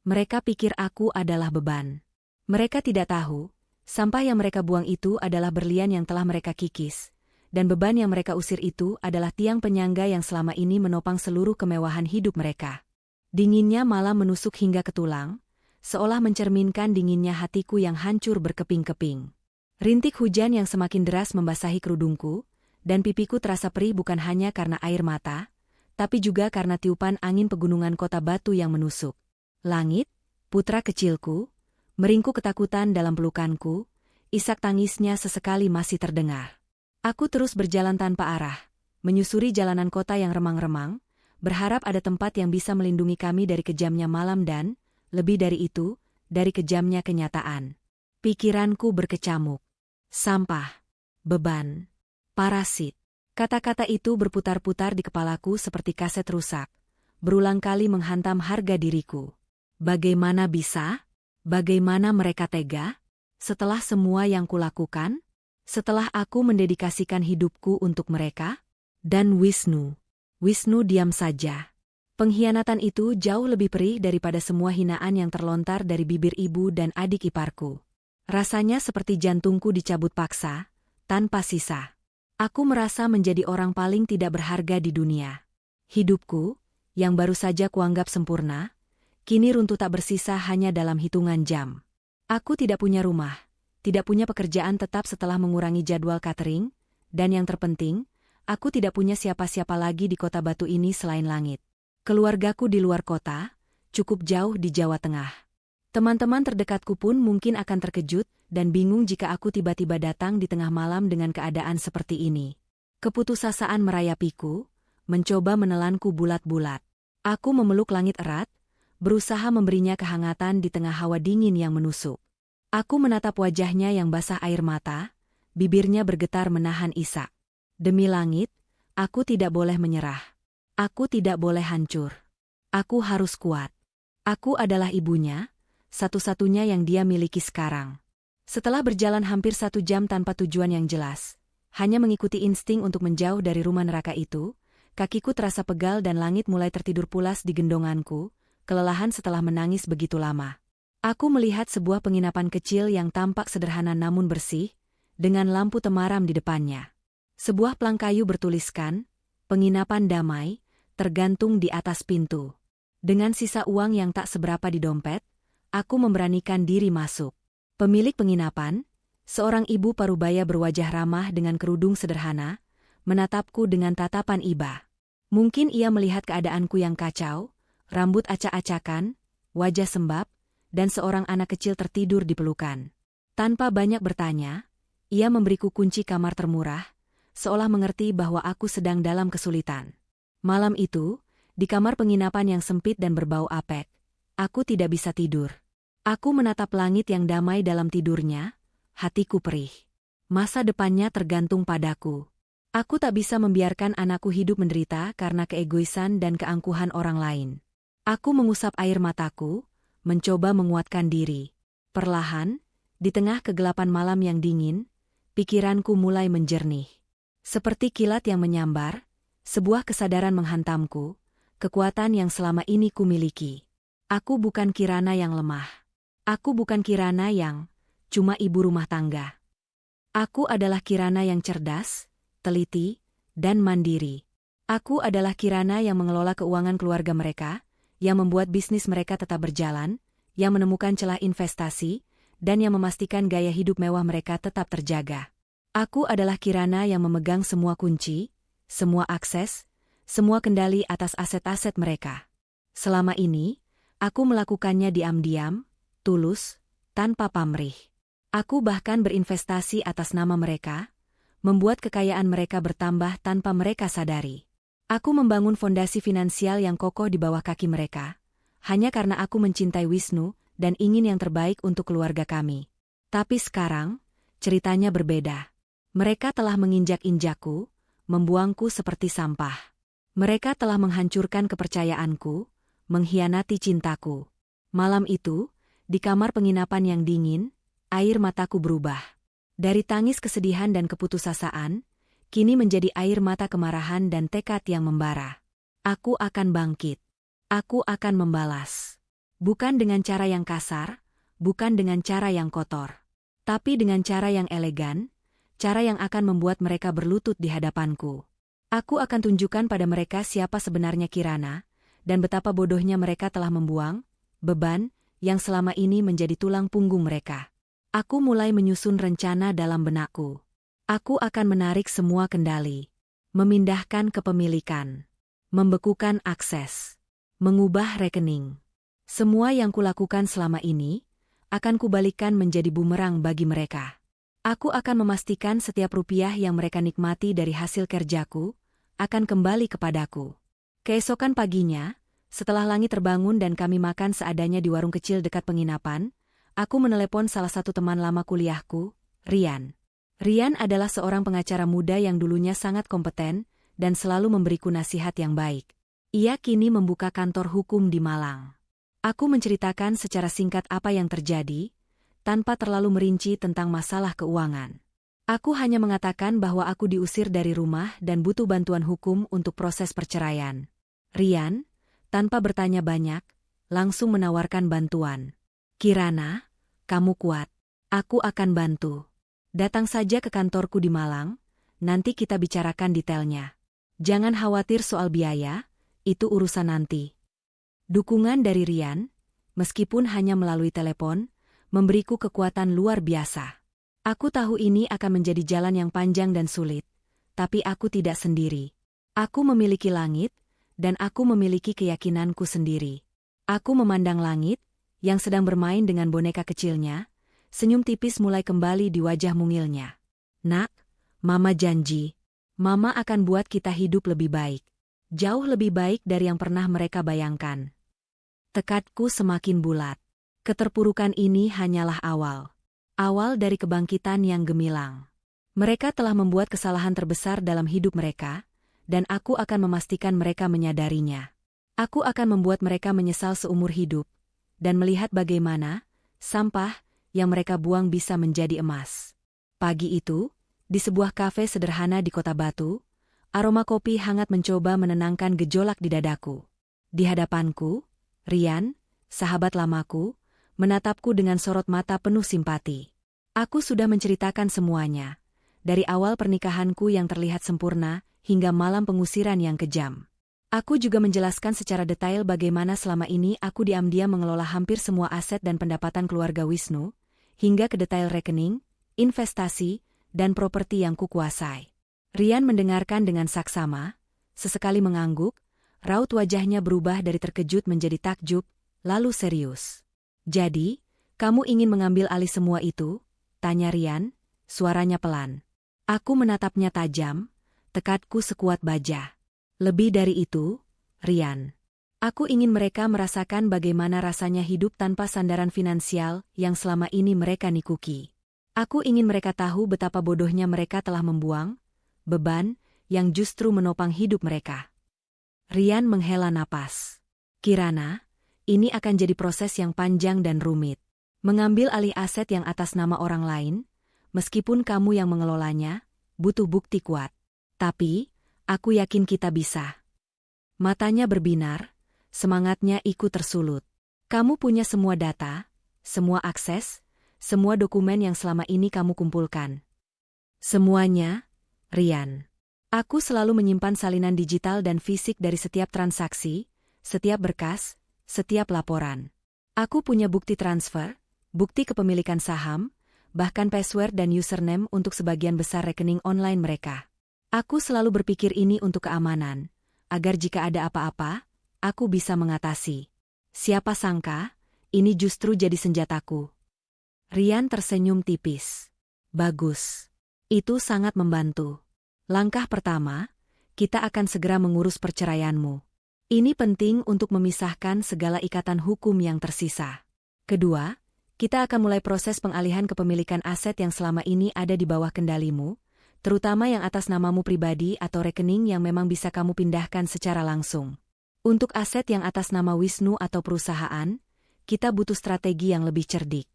Mereka pikir aku adalah beban. Mereka tidak tahu, sampah yang mereka buang itu adalah berlian yang telah mereka kikis, dan beban yang mereka usir itu adalah tiang penyangga yang selama ini menopang seluruh kemewahan hidup mereka. Dinginnya malam menusuk hingga ke tulang, seolah mencerminkan dinginnya hatiku yang hancur berkeping-keping. Rintik hujan yang semakin deras membasahi kerudungku, dan pipiku terasa perih bukan hanya karena air mata, tapi juga karena tiupan angin pegunungan kota batu yang menusuk. Langit, putra kecilku, meringkuk ketakutan dalam pelukanku, isak tangisnya sesekali masih terdengar. Aku terus berjalan tanpa arah, menyusuri jalanan kota yang remang-remang, berharap ada tempat yang bisa melindungi kami dari kejamnya malam dan, lebih dari itu, dari kejamnya kenyataan. Pikiranku berkecamuk. Sampah, beban, parasit. Kata-kata itu berputar-putar di kepalaku seperti kaset rusak, berulang kali menghantam harga diriku. Bagaimana bisa? Bagaimana mereka tega? Setelah semua yang kulakukan? Setelah aku mendedikasikan hidupku untuk mereka? Dan Wisnu diam saja. Pengkhianatan itu jauh lebih perih daripada semua hinaan yang terlontar dari bibir ibu dan adik iparku. Rasanya seperti jantungku dicabut paksa, tanpa sisa. Aku merasa menjadi orang paling tidak berharga di dunia. Hidupku, yang baru saja kuanggap sempurna, kini runtuh tak bersisa hanya dalam hitungan jam. Aku tidak punya rumah, tidak punya pekerjaan tetap setelah mengurangi jadwal catering, dan yang terpenting, aku tidak punya siapa-siapa lagi di kota batu ini selain langit. Keluargaku di luar kota, cukup jauh di Jawa Tengah. Teman-teman terdekatku pun mungkin akan terkejut dan bingung jika aku tiba-tiba datang di tengah malam dengan keadaan seperti ini. Keputusasaan merayapiku, mencoba menelanku bulat-bulat. Aku memeluk langit erat, berusaha memberinya kehangatan di tengah hawa dingin yang menusuk. Aku menatap wajahnya yang basah air mata, bibirnya bergetar menahan isak. Demi langit, aku tidak boleh menyerah. Aku tidak boleh hancur. Aku harus kuat. Aku adalah ibunya, satu-satunya yang dia miliki sekarang. Setelah berjalan hampir 1 jam tanpa tujuan yang jelas, hanya mengikuti insting untuk menjauh dari rumah neraka itu, kakiku terasa pegal dan langit mulai tertidur pulas di gendonganku, kelelahan setelah menangis begitu lama. Aku melihat sebuah penginapan kecil yang tampak sederhana namun bersih, dengan lampu temaram di depannya. Sebuah plang kayu bertuliskan, "Penginapan damai," tergantung di atas pintu. Dengan sisa uang yang tak seberapa di dompet, aku memberanikan diri masuk. Pemilik penginapan, seorang ibu parubaya berwajah ramah dengan kerudung sederhana, menatapku dengan tatapan iba. Mungkin ia melihat keadaanku yang kacau, rambut acak-acakan, wajah sembab, dan seorang anak kecil tertidur di pelukan. Tanpa banyak bertanya, ia memberiku kunci kamar termurah, seolah mengerti bahwa aku sedang dalam kesulitan. Malam itu, di kamar penginapan yang sempit dan berbau apek, aku tidak bisa tidur. Aku menatap langit yang damai dalam tidurnya, hatiku perih. Masa depannya tergantung padaku. Aku tak bisa membiarkan anakku hidup menderita karena keegoisan dan keangkuhan orang lain. Aku mengusap air mataku, mencoba menguatkan diri. Perlahan, di tengah kegelapan malam yang dingin, pikiranku mulai menjernih. Seperti kilat yang menyambar, sebuah kesadaran menghantamku, kekuatan yang selama ini kumiliki. Aku bukan Kirana yang lemah. Aku bukan Kirana yang cuma ibu rumah tangga. Aku adalah Kirana yang cerdas, teliti, dan mandiri. Aku adalah Kirana yang mengelola keuangan keluarga mereka, yang membuat bisnis mereka tetap berjalan, yang menemukan celah investasi, dan yang memastikan gaya hidup mewah mereka tetap terjaga. Aku adalah Kirana yang memegang semua kunci, semua akses, semua kendali atas aset-aset mereka. Selama ini, aku melakukannya diam-diam, tulus, tanpa pamrih. Aku bahkan berinvestasi atas nama mereka, membuat kekayaan mereka bertambah tanpa mereka sadari. Aku membangun fondasi finansial yang kokoh di bawah kaki mereka, hanya karena aku mencintai Wisnu dan ingin yang terbaik untuk keluarga kami. Tapi sekarang, ceritanya berbeda. Mereka telah menginjak-injakku, membuangku seperti sampah. Mereka telah menghancurkan kepercayaanku, mengkhianati cintaku. Malam itu, di kamar penginapan yang dingin, air mataku berubah. Dari tangis kesedihan dan keputusasaan, kini menjadi air mata kemarahan dan tekad yang membara. Aku akan bangkit. Aku akan membalas. Bukan dengan cara yang kasar, bukan dengan cara yang kotor. Tapi dengan cara yang elegan, cara yang akan membuat mereka berlutut di hadapanku. Aku akan tunjukkan pada mereka siapa sebenarnya Kirana, dan betapa bodohnya mereka telah membuang beban yang selama ini menjadi tulang punggung mereka. Aku mulai menyusun rencana dalam benakku. Aku akan menarik semua kendali, memindahkan kepemilikan, membekukan akses, mengubah rekening. Semua yang kulakukan selama ini akan kubalikkan menjadi bumerang bagi mereka. Aku akan memastikan setiap rupiah yang mereka nikmati dari hasil kerjaku akan kembali kepadaku. Keesokan paginya, setelah langit terbangun dan kami makan seadanya di warung kecil dekat penginapan, aku menelepon salah satu teman lama kuliahku, Rian. Rian adalah seorang pengacara muda yang dulunya sangat kompeten dan selalu memberiku nasihat yang baik. Ia kini membuka kantor hukum di Malang. Aku menceritakan secara singkat apa yang terjadi, tanpa terlalu merinci tentang masalah keuangan. Aku hanya mengatakan bahwa aku diusir dari rumah dan butuh bantuan hukum untuk proses perceraian. Rian, tanpa bertanya banyak, langsung menawarkan bantuan. Kirana, kamu kuat. Aku akan bantu. Datang saja ke kantorku di Malang, nanti kita bicarakan detailnya. Jangan khawatir soal biaya, itu urusan nanti. Dukungan dari Rian, meskipun hanya melalui telepon, memberiku kekuatan luar biasa. Aku tahu ini akan menjadi jalan yang panjang dan sulit, tapi aku tidak sendiri. Aku memiliki langit, dan aku memiliki keyakinanku sendiri. Aku memandang langit, yang sedang bermain dengan boneka kecilnya, senyum tipis mulai kembali di wajah mungilnya. Nak, Mama janji, Mama akan buat kita hidup lebih baik. Jauh lebih baik dari yang pernah mereka bayangkan. Tekadku semakin bulat. Keterpurukan ini hanyalah awal. Awal dari kebangkitan yang gemilang. Mereka telah membuat kesalahan terbesar dalam hidup mereka, dan aku akan memastikan mereka menyadarinya. Aku akan membuat mereka menyesal seumur hidup, dan melihat bagaimana sampah yang mereka buang bisa menjadi emas. Pagi itu, di sebuah kafe sederhana di Kota Batu, aroma kopi hangat mencoba menenangkan gejolak di dadaku. Di hadapanku, Rian, sahabat lamaku, menatapku dengan sorot mata penuh simpati. Aku sudah menceritakan semuanya, dari awal pernikahanku yang terlihat sempurna, hingga malam pengusiran yang kejam. Aku juga menjelaskan secara detail bagaimana selama ini aku diam-diam mengelola hampir semua aset dan pendapatan keluarga Wisnu, hingga ke detail rekening, investasi, dan properti yang kukuasai. Rian mendengarkan dengan saksama, sesekali mengangguk, raut wajahnya berubah dari terkejut menjadi takjub, lalu serius. Jadi, kamu ingin mengambil alih semua itu? Tanya Rian, suaranya pelan. Aku menatapnya tajam, tekadku sekuat baja. Lebih dari itu, Rian. Aku ingin mereka merasakan bagaimana rasanya hidup tanpa sandaran finansial yang selama ini mereka nikuki. Aku ingin mereka tahu betapa bodohnya mereka telah membuang beban yang justru menopang hidup mereka. Rian menghela napas. Kirana, ini akan jadi proses yang panjang dan rumit. Mengambil alih aset yang atas nama orang lain, meskipun kamu yang mengelolanya, butuh bukti kuat. Tapi, aku yakin kita bisa. Matanya berbinar, semangatnya ikut tersulut. Kamu punya semua data, semua akses, semua dokumen yang selama ini kamu kumpulkan. Semuanya, Rian. Aku selalu menyimpan salinan digital dan fisik dari setiap transaksi, setiap berkas, setiap laporan. Aku punya bukti transfer, bukti kepemilikan saham, bahkan password dan username untuk sebagian besar rekening online mereka. Aku selalu berpikir ini untuk keamanan, agar jika ada apa-apa, aku bisa mengatasi. Siapa sangka, ini justru jadi senjataku. Rian tersenyum tipis. Bagus. Itu sangat membantu. Langkah pertama, kita akan segera mengurus perceraianmu. Ini penting untuk memisahkan segala ikatan hukum yang tersisa. Kedua, kita akan mulai proses pengalihan kepemilikan aset yang selama ini ada di bawah kendalimu, terutama yang atas namamu pribadi atau rekening yang memang bisa kamu pindahkan secara langsung. Untuk aset yang atas nama Wisnu atau perusahaan, kita butuh strategi yang lebih cerdik.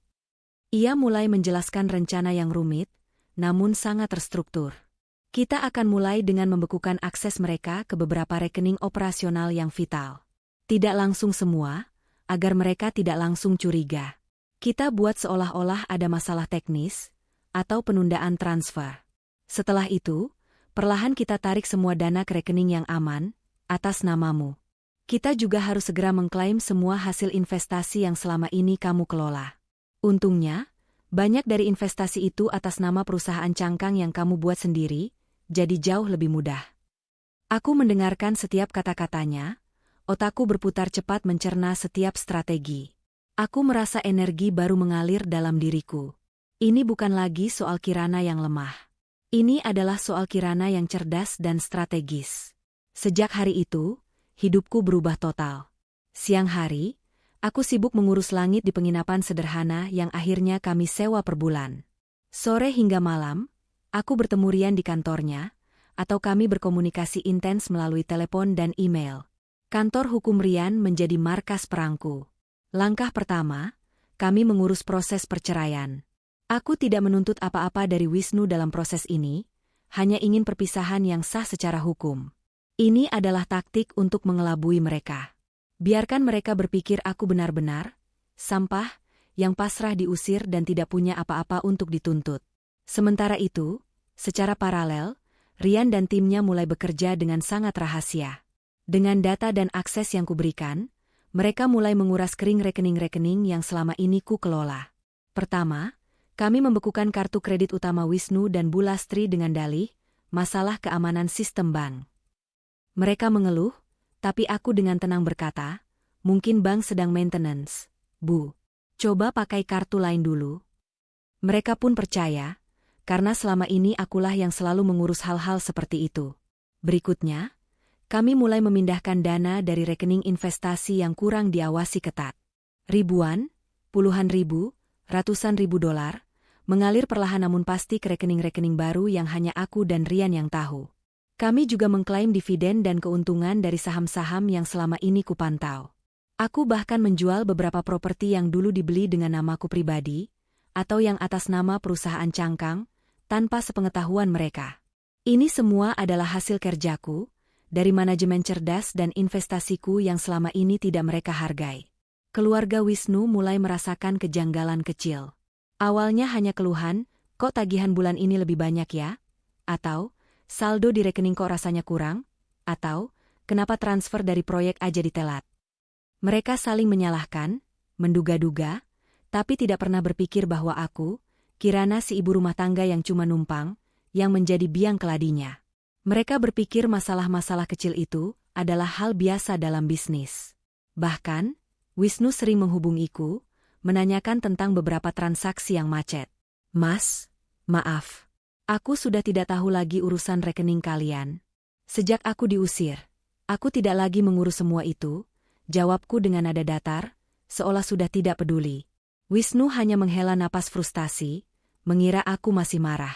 Ia mulai menjelaskan rencana yang rumit, namun sangat terstruktur. Kita akan mulai dengan membekukan akses mereka ke beberapa rekening operasional yang vital. Tidak langsung semua, agar mereka tidak langsung curiga. Kita buat seolah-olah ada masalah teknis, atau penundaan transfer. Setelah itu, perlahan kita tarik semua dana ke rekening yang aman, atas namamu. Kita juga harus segera mengklaim semua hasil investasi yang selama ini kamu kelola. Untungnya, banyak dari investasi itu atas nama perusahaan cangkang yang kamu buat sendiri, jadi jauh lebih mudah. Aku mendengarkan setiap kata-katanya, otakku berputar cepat mencerna setiap strategi. Aku merasa energi baru mengalir dalam diriku. Ini bukan lagi soal Kirana yang lemah. Ini adalah soal Kirana yang cerdas dan strategis. Sejak hari itu, hidupku berubah total. Siang hari, aku sibuk mengurus langit di penginapan sederhana yang akhirnya kami sewa per bulan. Sore hingga malam, aku bertemu Rian di kantornya, atau kami berkomunikasi intens melalui telepon dan email. Kantor hukum Rian menjadi markas perangku. Langkah pertama, kami mengurus proses perceraian. Aku tidak menuntut apa-apa dari Wisnu dalam proses ini, hanya ingin perpisahan yang sah secara hukum. Ini adalah taktik untuk mengelabui mereka. Biarkan mereka berpikir aku benar-benar sampah yang pasrah diusir dan tidak punya apa-apa untuk dituntut. Sementara itu, secara paralel, Rian dan timnya mulai bekerja dengan sangat rahasia. Dengan data dan akses yang kuberikan, mereka mulai menguras kering rekening-rekening yang selama ini ku kelola. Pertama, kami membekukan kartu kredit utama Wisnu dan Bulastri dengan dalih, masalah keamanan sistem bank. Mereka mengeluh, tapi aku dengan tenang berkata, mungkin bank sedang maintenance, Bu. Coba pakai kartu lain dulu. Mereka pun percaya, karena selama ini akulah yang selalu mengurus hal-hal seperti itu. Berikutnya, kami mulai memindahkan dana dari rekening investasi yang kurang diawasi ketat. Ribuan, puluhan ribu, ratusan ribu dolar, mengalir perlahan namun pasti ke rekening-rekening baru yang hanya aku dan Rian yang tahu. Kami juga mengklaim dividen dan keuntungan dari saham-saham yang selama ini kupantau. Aku bahkan menjual beberapa properti yang dulu dibeli dengan namaku pribadi, atau yang atas nama perusahaan cangkang, tanpa sepengetahuan mereka. Ini semua adalah hasil kerjaku, dari manajemen cerdas dan investasiku yang selama ini tidak mereka hargai. Keluarga Wisnu mulai merasakan kejanggalan kecil. Awalnya hanya keluhan, kok tagihan bulan ini lebih banyak ya? Atau, saldo di rekening kok rasanya kurang? Atau, kenapa transfer dari proyek aja ditelat? Mereka saling menyalahkan, menduga-duga, tapi tidak pernah berpikir bahwa aku, Kirana si ibu rumah tangga yang cuma numpang, yang menjadi biang keladinya. Mereka berpikir masalah-masalah kecil itu adalah hal biasa dalam bisnis. Bahkan, Wisnu sering menghubungiku, menanyakan tentang beberapa transaksi yang macet. Mas, maaf. Aku sudah tidak tahu lagi urusan rekening kalian. Sejak aku diusir, aku tidak lagi mengurus semua itu, jawabku dengan nada datar, seolah sudah tidak peduli. Wisnu hanya menghela napas frustasi, mengira aku masih marah.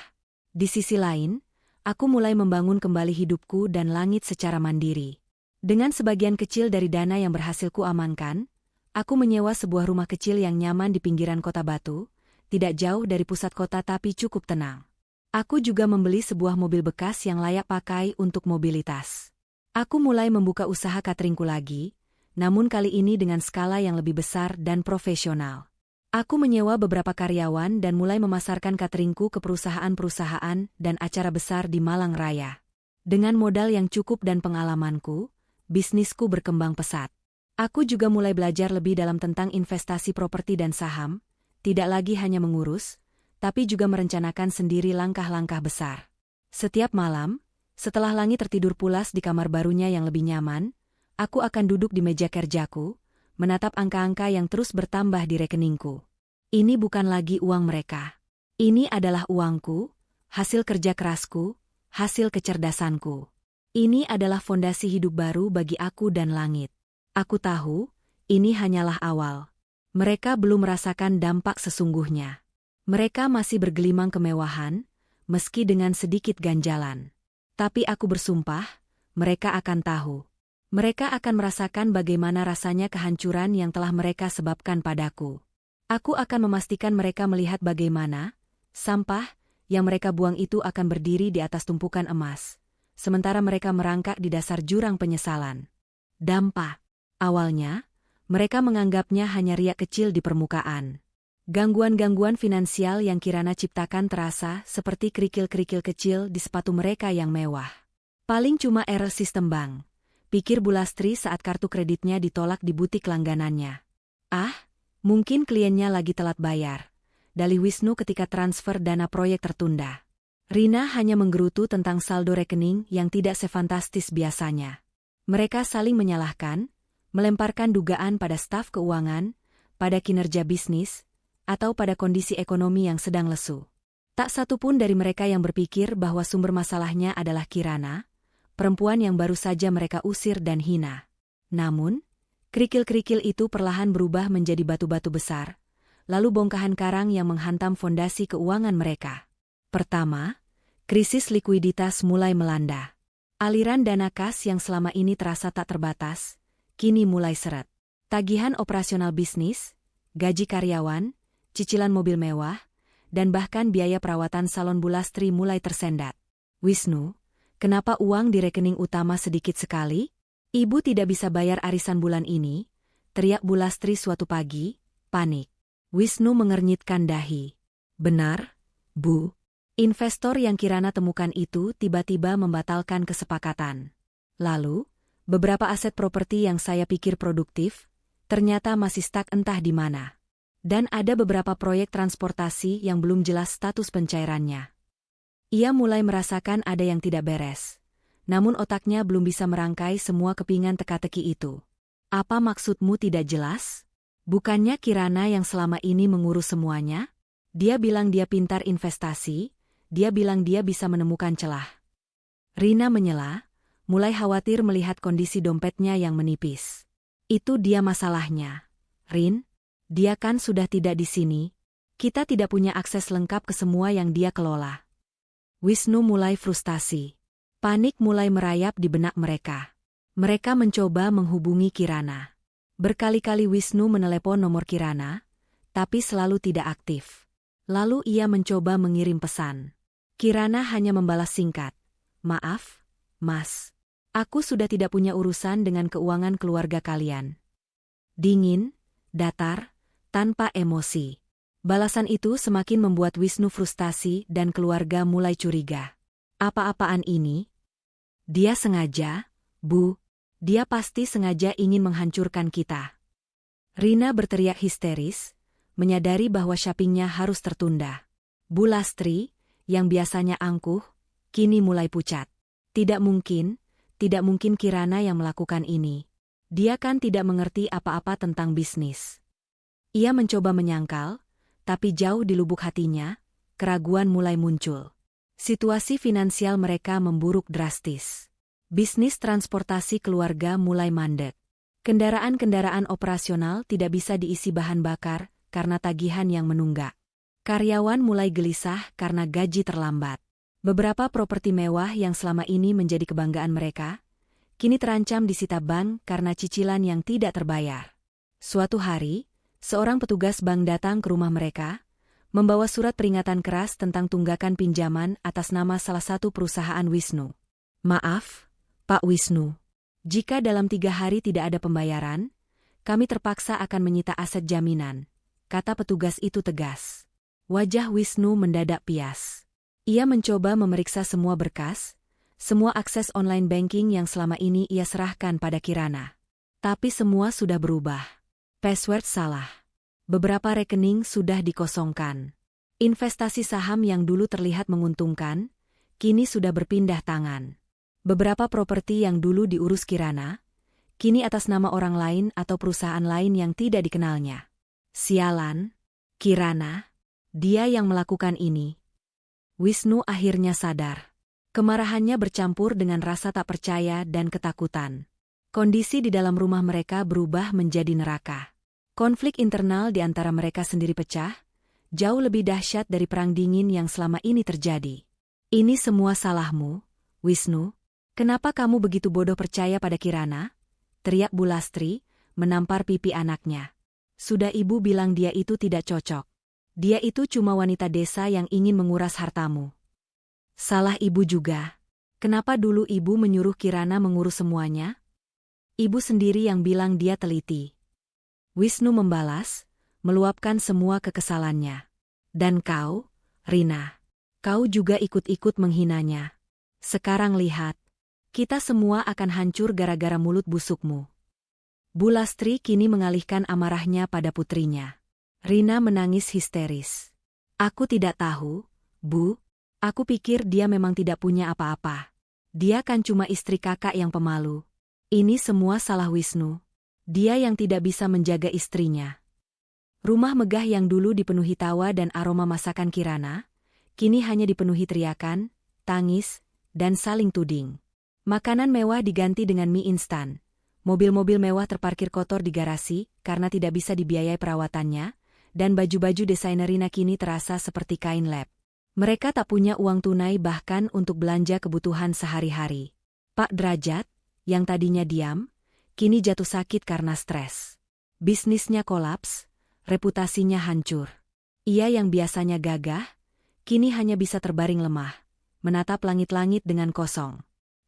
Di sisi lain, aku mulai membangun kembali hidupku dan langit secara mandiri. Dengan sebagian kecil dari dana yang berhasil kuamankan, aku menyewa sebuah rumah kecil yang nyaman di pinggiran kota Batu, tidak jauh dari pusat kota tapi cukup tenang. Aku juga membeli sebuah mobil bekas yang layak pakai untuk mobilitas. Aku mulai membuka usaha cateringku lagi, namun kali ini dengan skala yang lebih besar dan profesional. Aku menyewa beberapa karyawan dan mulai memasarkan cateringku ke perusahaan-perusahaan dan acara besar di Malang Raya. Dengan modal yang cukup dan pengalamanku, bisnisku berkembang pesat. Aku juga mulai belajar lebih dalam tentang investasi properti dan saham, tidak lagi hanya mengurus, tapi juga merencanakan sendiri langkah-langkah besar. Setiap malam, setelah langit tertidur pulas di kamar barunya yang lebih nyaman, aku akan duduk di meja kerjaku, menatap angka-angka yang terus bertambah di rekeningku. Ini bukan lagi uang mereka. Ini adalah uangku, hasil kerja kerasku, hasil kecerdasanku. Ini adalah fondasi hidup baru bagi aku dan langit. Aku tahu, ini hanyalah awal. Mereka belum merasakan dampak sesungguhnya. Mereka masih bergelimang kemewahan, meski dengan sedikit ganjalan. Tapi aku bersumpah, mereka akan tahu. Mereka akan merasakan bagaimana rasanya kehancuran yang telah mereka sebabkan padaku. Aku akan memastikan mereka melihat bagaimana sampah yang mereka buang itu akan berdiri di atas tumpukan emas, sementara mereka merangkak di dasar jurang penyesalan. Dampak. Awalnya, mereka menganggapnya hanya riak kecil di permukaan. Gangguan-gangguan finansial yang Kirana ciptakan terasa seperti kerikil-kerikil kecil di sepatu mereka yang mewah. Paling cuma error sistem bank, pikir Bu Lastri saat kartu kreditnya ditolak di butik langganannya. Mungkin kliennya lagi telat bayar, dalih Wisnu ketika transfer dana proyek tertunda. Rina hanya menggerutu tentang saldo rekening yang tidak sefantastis biasanya. Mereka saling menyalahkan, melemparkan dugaan pada staf keuangan, pada kinerja bisnis, atau pada kondisi ekonomi yang sedang lesu. Tak satu pun dari mereka yang berpikir bahwa sumber masalahnya adalah Kirana, perempuan yang baru saja mereka usir dan hina. Namun, kerikil-kerikil itu perlahan berubah menjadi batu-batu besar, lalu bongkahan karang yang menghantam fondasi keuangan mereka. Pertama, krisis likuiditas mulai melanda. Aliran dana kas yang selama ini terasa tak terbatas, kini mulai seret. Tagihan operasional bisnis, gaji karyawan, cicilan mobil mewah, dan bahkan biaya perawatan salon Bu Lastri mulai tersendat. Wisnu, kenapa uang di rekening utama sedikit sekali? Ibu tidak bisa bayar arisan bulan ini, teriak Bu Lastri suatu pagi, panik. Wisnu mengernyitkan dahi. Benar, Bu. Investor yang Kirana temukan itu tiba-tiba membatalkan kesepakatan. Lalu, beberapa aset properti yang saya pikir produktif, ternyata masih stuck entah di mana. Dan ada beberapa proyek transportasi yang belum jelas status pencairannya. Ia mulai merasakan ada yang tidak beres. Namun otaknya belum bisa merangkai semua kepingan teka-teki itu. Apa maksudmu tidak jelas? Bukannya Kirana yang selama ini mengurus semuanya? Dia bilang dia pintar investasi, dia bilang dia bisa menemukan celah. Rina menyela, mulai khawatir melihat kondisi dompetnya yang menipis. Itu dia masalahnya. Rin, dia kan sudah tidak di sini. Kita tidak punya akses lengkap ke semua yang dia kelola. Wisnu mulai frustasi. Panik mulai merayap di benak mereka. Mereka mencoba menghubungi Kirana. Berkali-kali Wisnu menelepon nomor Kirana, tapi selalu tidak aktif. Lalu ia mencoba mengirim pesan. Kirana hanya membalas singkat. Maaf, Mas. Aku sudah tidak punya urusan dengan keuangan keluarga kalian. Dingin, datar, tanpa emosi. Balasan itu semakin membuat Wisnu frustasi dan keluarga mulai curiga. Apa-apaan ini? Dia sengaja, Bu. Dia pasti sengaja ingin menghancurkan kita. Rina berteriak histeris, menyadari bahwa shoppingnya harus tertunda. Bu Lastri, yang biasanya angkuh, kini mulai pucat. Tidak mungkin Kirana yang melakukan ini. Dia kan tidak mengerti apa-apa tentang bisnis. Ia mencoba menyangkal, tapi jauh di lubuk hatinya, keraguan mulai muncul. Situasi finansial mereka memburuk drastis. Bisnis transportasi keluarga mulai mandek. Kendaraan-kendaraan operasional tidak bisa diisi bahan bakar karena tagihan yang menunggak. Karyawan mulai gelisah karena gaji terlambat. Beberapa properti mewah yang selama ini menjadi kebanggaan mereka, kini terancam disita bank karena cicilan yang tidak terbayar. Suatu hari, seorang petugas bank datang ke rumah mereka, membawa surat peringatan keras tentang tunggakan pinjaman atas nama salah satu perusahaan Wisnu. Maaf, Pak Wisnu. Jika dalam 3 hari tidak ada pembayaran, kami terpaksa akan menyita aset jaminan. kata petugas itu tegas. Wajah Wisnu mendadak pias. Ia mencoba memeriksa semua berkas, semua akses online banking yang selama ini ia serahkan pada Kirana. Tapi semua sudah berubah. Password salah. Beberapa rekening sudah dikosongkan. Investasi saham yang dulu terlihat menguntungkan, kini sudah berpindah tangan. Beberapa properti yang dulu diurus Kirana, kini atas nama orang lain atau perusahaan lain yang tidak dikenalnya. Sialan, Kirana, dia yang melakukan ini. Wisnu akhirnya sadar. Kemarahannya bercampur dengan rasa tak percaya dan ketakutan. Kondisi di dalam rumah mereka berubah menjadi neraka. Konflik internal di antara mereka sendiri pecah, jauh lebih dahsyat dari perang dingin yang selama ini terjadi. Ini semua salahmu, Wisnu. Kenapa kamu begitu bodoh percaya pada Kirana? Teriak Bulastri, menampar pipi anaknya. Sudah ibu bilang dia itu tidak cocok. Dia itu cuma wanita desa yang ingin menguras hartamu. Salah ibu juga. Kenapa dulu ibu menyuruh Kirana mengurus semuanya? Ibu sendiri yang bilang dia teliti. Wisnu membalas, meluapkan semua kekesalannya. Dan kau, Rina, kau juga ikut-ikut menghinanya. Sekarang lihat, kita semua akan hancur gara-gara mulut busukmu. Bulastri kini mengalihkan amarahnya pada putrinya. Rina menangis histeris. Aku tidak tahu, Bu. Aku pikir dia memang tidak punya apa-apa. Dia kan cuma istri kakak yang pemalu. Ini semua salah Wisnu. Dia yang tidak bisa menjaga istrinya. Rumah megah yang dulu dipenuhi tawa dan aroma masakan Kirana, kini hanya dipenuhi teriakan, tangis, dan saling tuding. Makanan mewah diganti dengan mie instan. Mobil-mobil mewah terparkir kotor di garasi karena tidak bisa dibiayai perawatannya, dan baju-baju desainer Rina kini terasa seperti kain lap. Mereka tak punya uang tunai bahkan untuk belanja kebutuhan sehari-hari. Pak Derajat, yang tadinya diam, kini jatuh sakit karena stres. Bisnisnya kolaps, reputasinya hancur. Ia yang biasanya gagah, kini hanya bisa terbaring lemah, menatap langit-langit dengan kosong.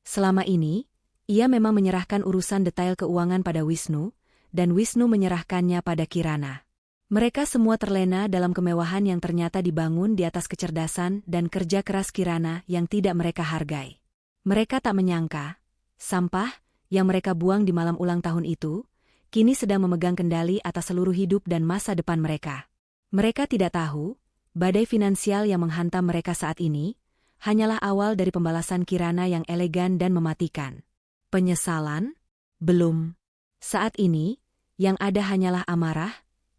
Selama ini, ia memang menyerahkan urusan detail keuangan pada Wisnu, dan Wisnu menyerahkannya pada Kirana. Mereka semua terlena dalam kemewahan yang ternyata dibangun di atas kecerdasan dan kerja keras Kirana yang tidak mereka hargai. Mereka tak menyangka, sampah yang mereka buang di malam ulang tahun itu, kini sedang memegang kendali atas seluruh hidup dan masa depan mereka. Mereka tidak tahu, badai finansial yang menghantam mereka saat ini, hanyalah awal dari pembalasan Kirana yang elegan dan mematikan. Penyesalan? Belum. Saat ini, yang ada hanyalah amarah,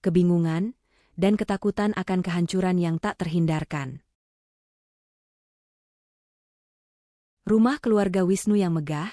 kebingungan, dan ketakutan akan kehancuran yang tak terhindarkan. Rumah keluarga Wisnu yang megah,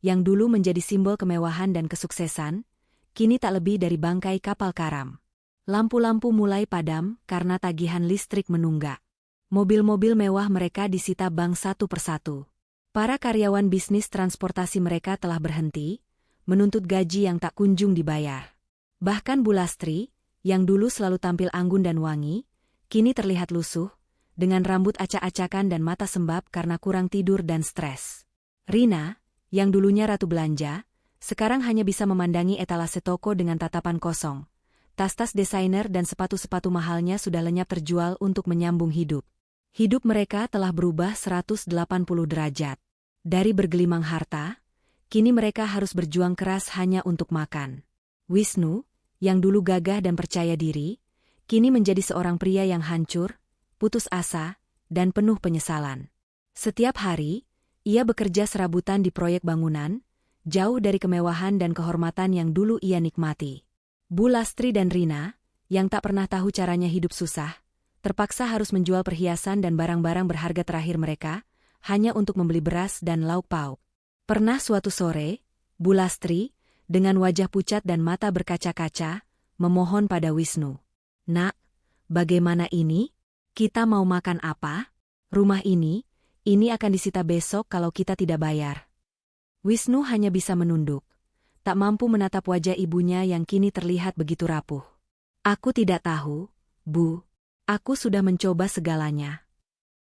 yang dulu menjadi simbol kemewahan dan kesuksesan, kini tak lebih dari bangkai kapal karam. Lampu-lampu mulai padam karena tagihan listrik menunggak. Mobil-mobil mewah mereka disita bank satu persatu. Para karyawan bisnis transportasi mereka telah berhenti, menuntut gaji yang tak kunjung dibayar. Bahkan Bulastri, yang dulu selalu tampil anggun dan wangi, kini terlihat lusuh, dengan rambut acak-acakan dan mata sembab karena kurang tidur dan stres. Rina, yang dulunya ratu belanja, sekarang hanya bisa memandangi etalase toko dengan tatapan kosong. Tas-tas desainer dan sepatu-sepatu mahalnya sudah lenyap terjual untuk menyambung hidup. Hidup mereka telah berubah 180 derajat. Dari bergelimang harta, kini mereka harus berjuang keras hanya untuk makan. Wisnu, yang dulu gagah dan percaya diri, kini menjadi seorang pria yang hancur, putus asa, dan penuh penyesalan. Setiap hari, ia bekerja serabutan di proyek bangunan, jauh dari kemewahan dan kehormatan yang dulu ia nikmati. Bulastri dan Rina, yang tak pernah tahu caranya hidup susah, terpaksa harus menjual perhiasan dan barang-barang berharga terakhir mereka, hanya untuk membeli beras dan lauk pauk. Pernah suatu sore, Bulastri, dengan wajah pucat dan mata berkaca-kaca, memohon pada Wisnu. Nak, bagaimana ini? Kita mau makan apa? Rumah ini akan disita besok kalau kita tidak bayar. Wisnu hanya bisa menunduk, tak mampu menatap wajah ibunya yang kini terlihat begitu rapuh. Aku tidak tahu, Bu. Aku sudah mencoba segalanya.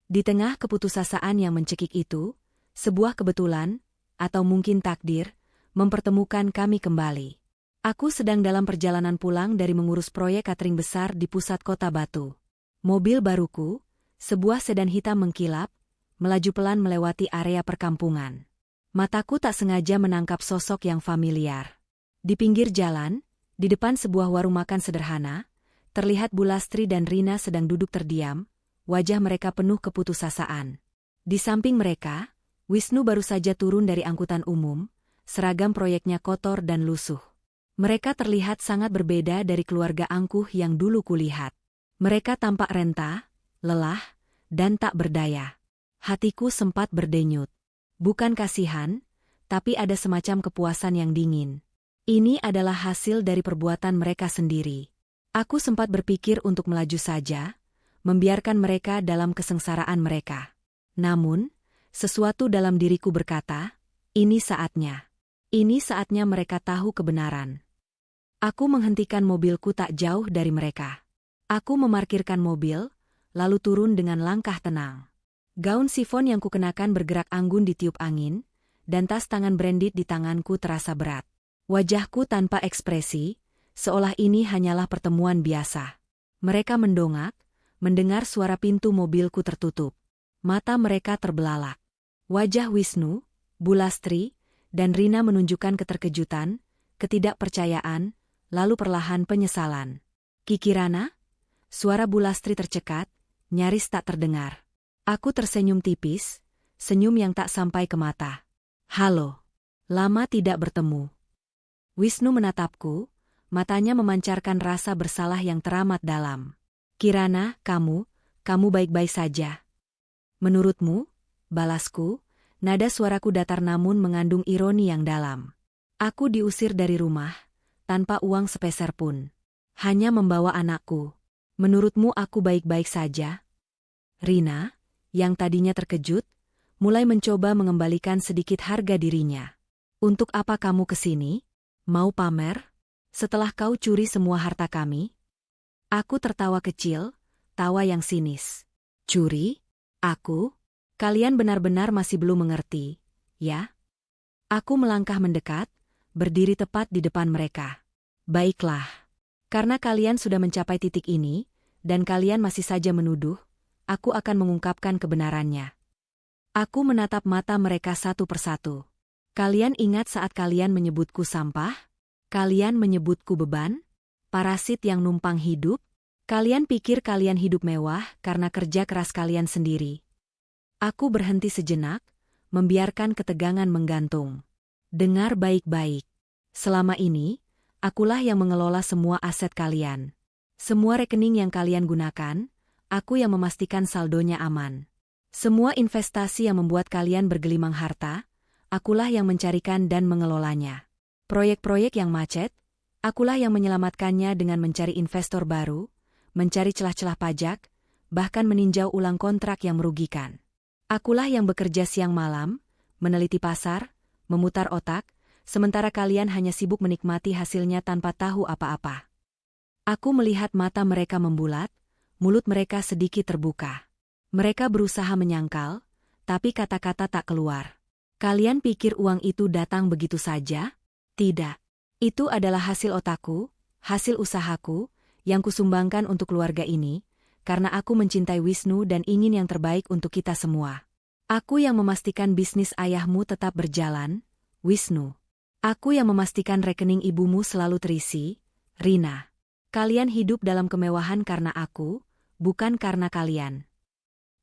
Di tengah keputusasaan yang mencekik itu, sebuah kebetulan, atau mungkin takdir, mempertemukan kami kembali. Aku sedang dalam perjalanan pulang dari mengurus proyek catering besar di pusat kota Batu. Mobil baruku, sebuah sedan hitam mengkilap, melaju pelan melewati area perkampungan. Mataku tak sengaja menangkap sosok yang familiar. Di pinggir jalan, di depan sebuah warung makan sederhana, terlihat Bulastri dan Rina sedang duduk terdiam, wajah mereka penuh keputusasaan. Di samping mereka, Wisnu baru saja turun dari angkutan umum, seragam proyeknya kotor dan lusuh. Mereka terlihat sangat berbeda dari keluarga angkuh yang dulu kulihat. Mereka tampak renta, lelah, dan tak berdaya. Hatiku sempat berdenyut. Bukan kasihan, tapi ada semacam kepuasan yang dingin. Ini adalah hasil dari perbuatan mereka sendiri. Aku sempat berpikir untuk melaju saja, membiarkan mereka dalam kesengsaraan mereka. Namun, sesuatu dalam diriku berkata, ini saatnya. Ini saatnya mereka tahu kebenaran. Aku menghentikan mobilku tak jauh dari mereka. Aku memarkirkan mobil, lalu turun dengan langkah tenang. Gaun sifon yang kukenakan bergerak anggun ditiup angin, dan tas tangan branded di tanganku terasa berat. Wajahku tanpa ekspresi, seolah ini hanyalah pertemuan biasa. Mereka mendongak, mendengar suara pintu mobilku tertutup. Mata mereka terbelalak. Wajah Wisnu, Bulastri, dan Rina menunjukkan keterkejutan, ketidakpercayaan, lalu perlahan penyesalan. Kikirana? Suara Bulastri tercekat, nyaris tak terdengar. Aku tersenyum tipis, senyum yang tak sampai ke mata. Halo. Lama tidak bertemu. Wisnu menatapku, matanya memancarkan rasa bersalah yang teramat dalam. Kirana, kamu baik-baik saja. Menurutmu? Balasku, nada suaraku datar namun mengandung ironi yang dalam. Aku diusir dari rumah, tanpa uang sepeser pun. Hanya membawa anakku. Menurutmu aku baik-baik saja? Rina, yang tadinya terkejut, mulai mencoba mengembalikan sedikit harga dirinya. Untuk apa kamu kesini? Mau pamer? Setelah kau curi semua harta kami? Aku tertawa kecil, tawa yang sinis. Curi? Aku? Kalian benar-benar masih belum mengerti, ya? Aku melangkah mendekat, berdiri tepat di depan mereka. Baiklah. Karena kalian sudah mencapai titik ini, dan kalian masih saja menuduh, aku akan mengungkapkan kebenarannya. Aku menatap mata mereka satu persatu. Kalian ingat saat kalian menyebutku sampah? Kalian menyebutku beban? Parasit yang numpang hidup? Kalian pikir kalian hidup mewah karena kerja keras kalian sendiri. Aku berhenti sejenak, membiarkan ketegangan menggantung. Dengar baik-baik. Selama ini, akulah yang mengelola semua aset kalian. Semua rekening yang kalian gunakan, aku yang memastikan saldonya aman. Semua investasi yang membuat kalian bergelimang harta, akulah yang mencarikan dan mengelolanya. Proyek-proyek yang macet, akulah yang menyelamatkannya dengan mencari investor baru, mencari celah-celah pajak, bahkan meninjau ulang kontrak yang merugikan. Akulah yang bekerja siang malam, meneliti pasar, memutar otak, sementara kalian hanya sibuk menikmati hasilnya tanpa tahu apa-apa. Aku melihat mata mereka membulat, mulut mereka sedikit terbuka. Mereka berusaha menyangkal, tapi kata-kata tak keluar. Kalian pikir uang itu datang begitu saja? Tidak. Itu adalah hasil otakku, hasil usahaku, yang kusumbangkan untuk keluarga ini, karena aku mencintai Wisnu dan ingin yang terbaik untuk kita semua. Aku yang memastikan bisnis ayahmu tetap berjalan, Wisnu. Aku yang memastikan rekening ibumu selalu terisi, Rina. Kalian hidup dalam kemewahan karena aku, bukan karena kalian.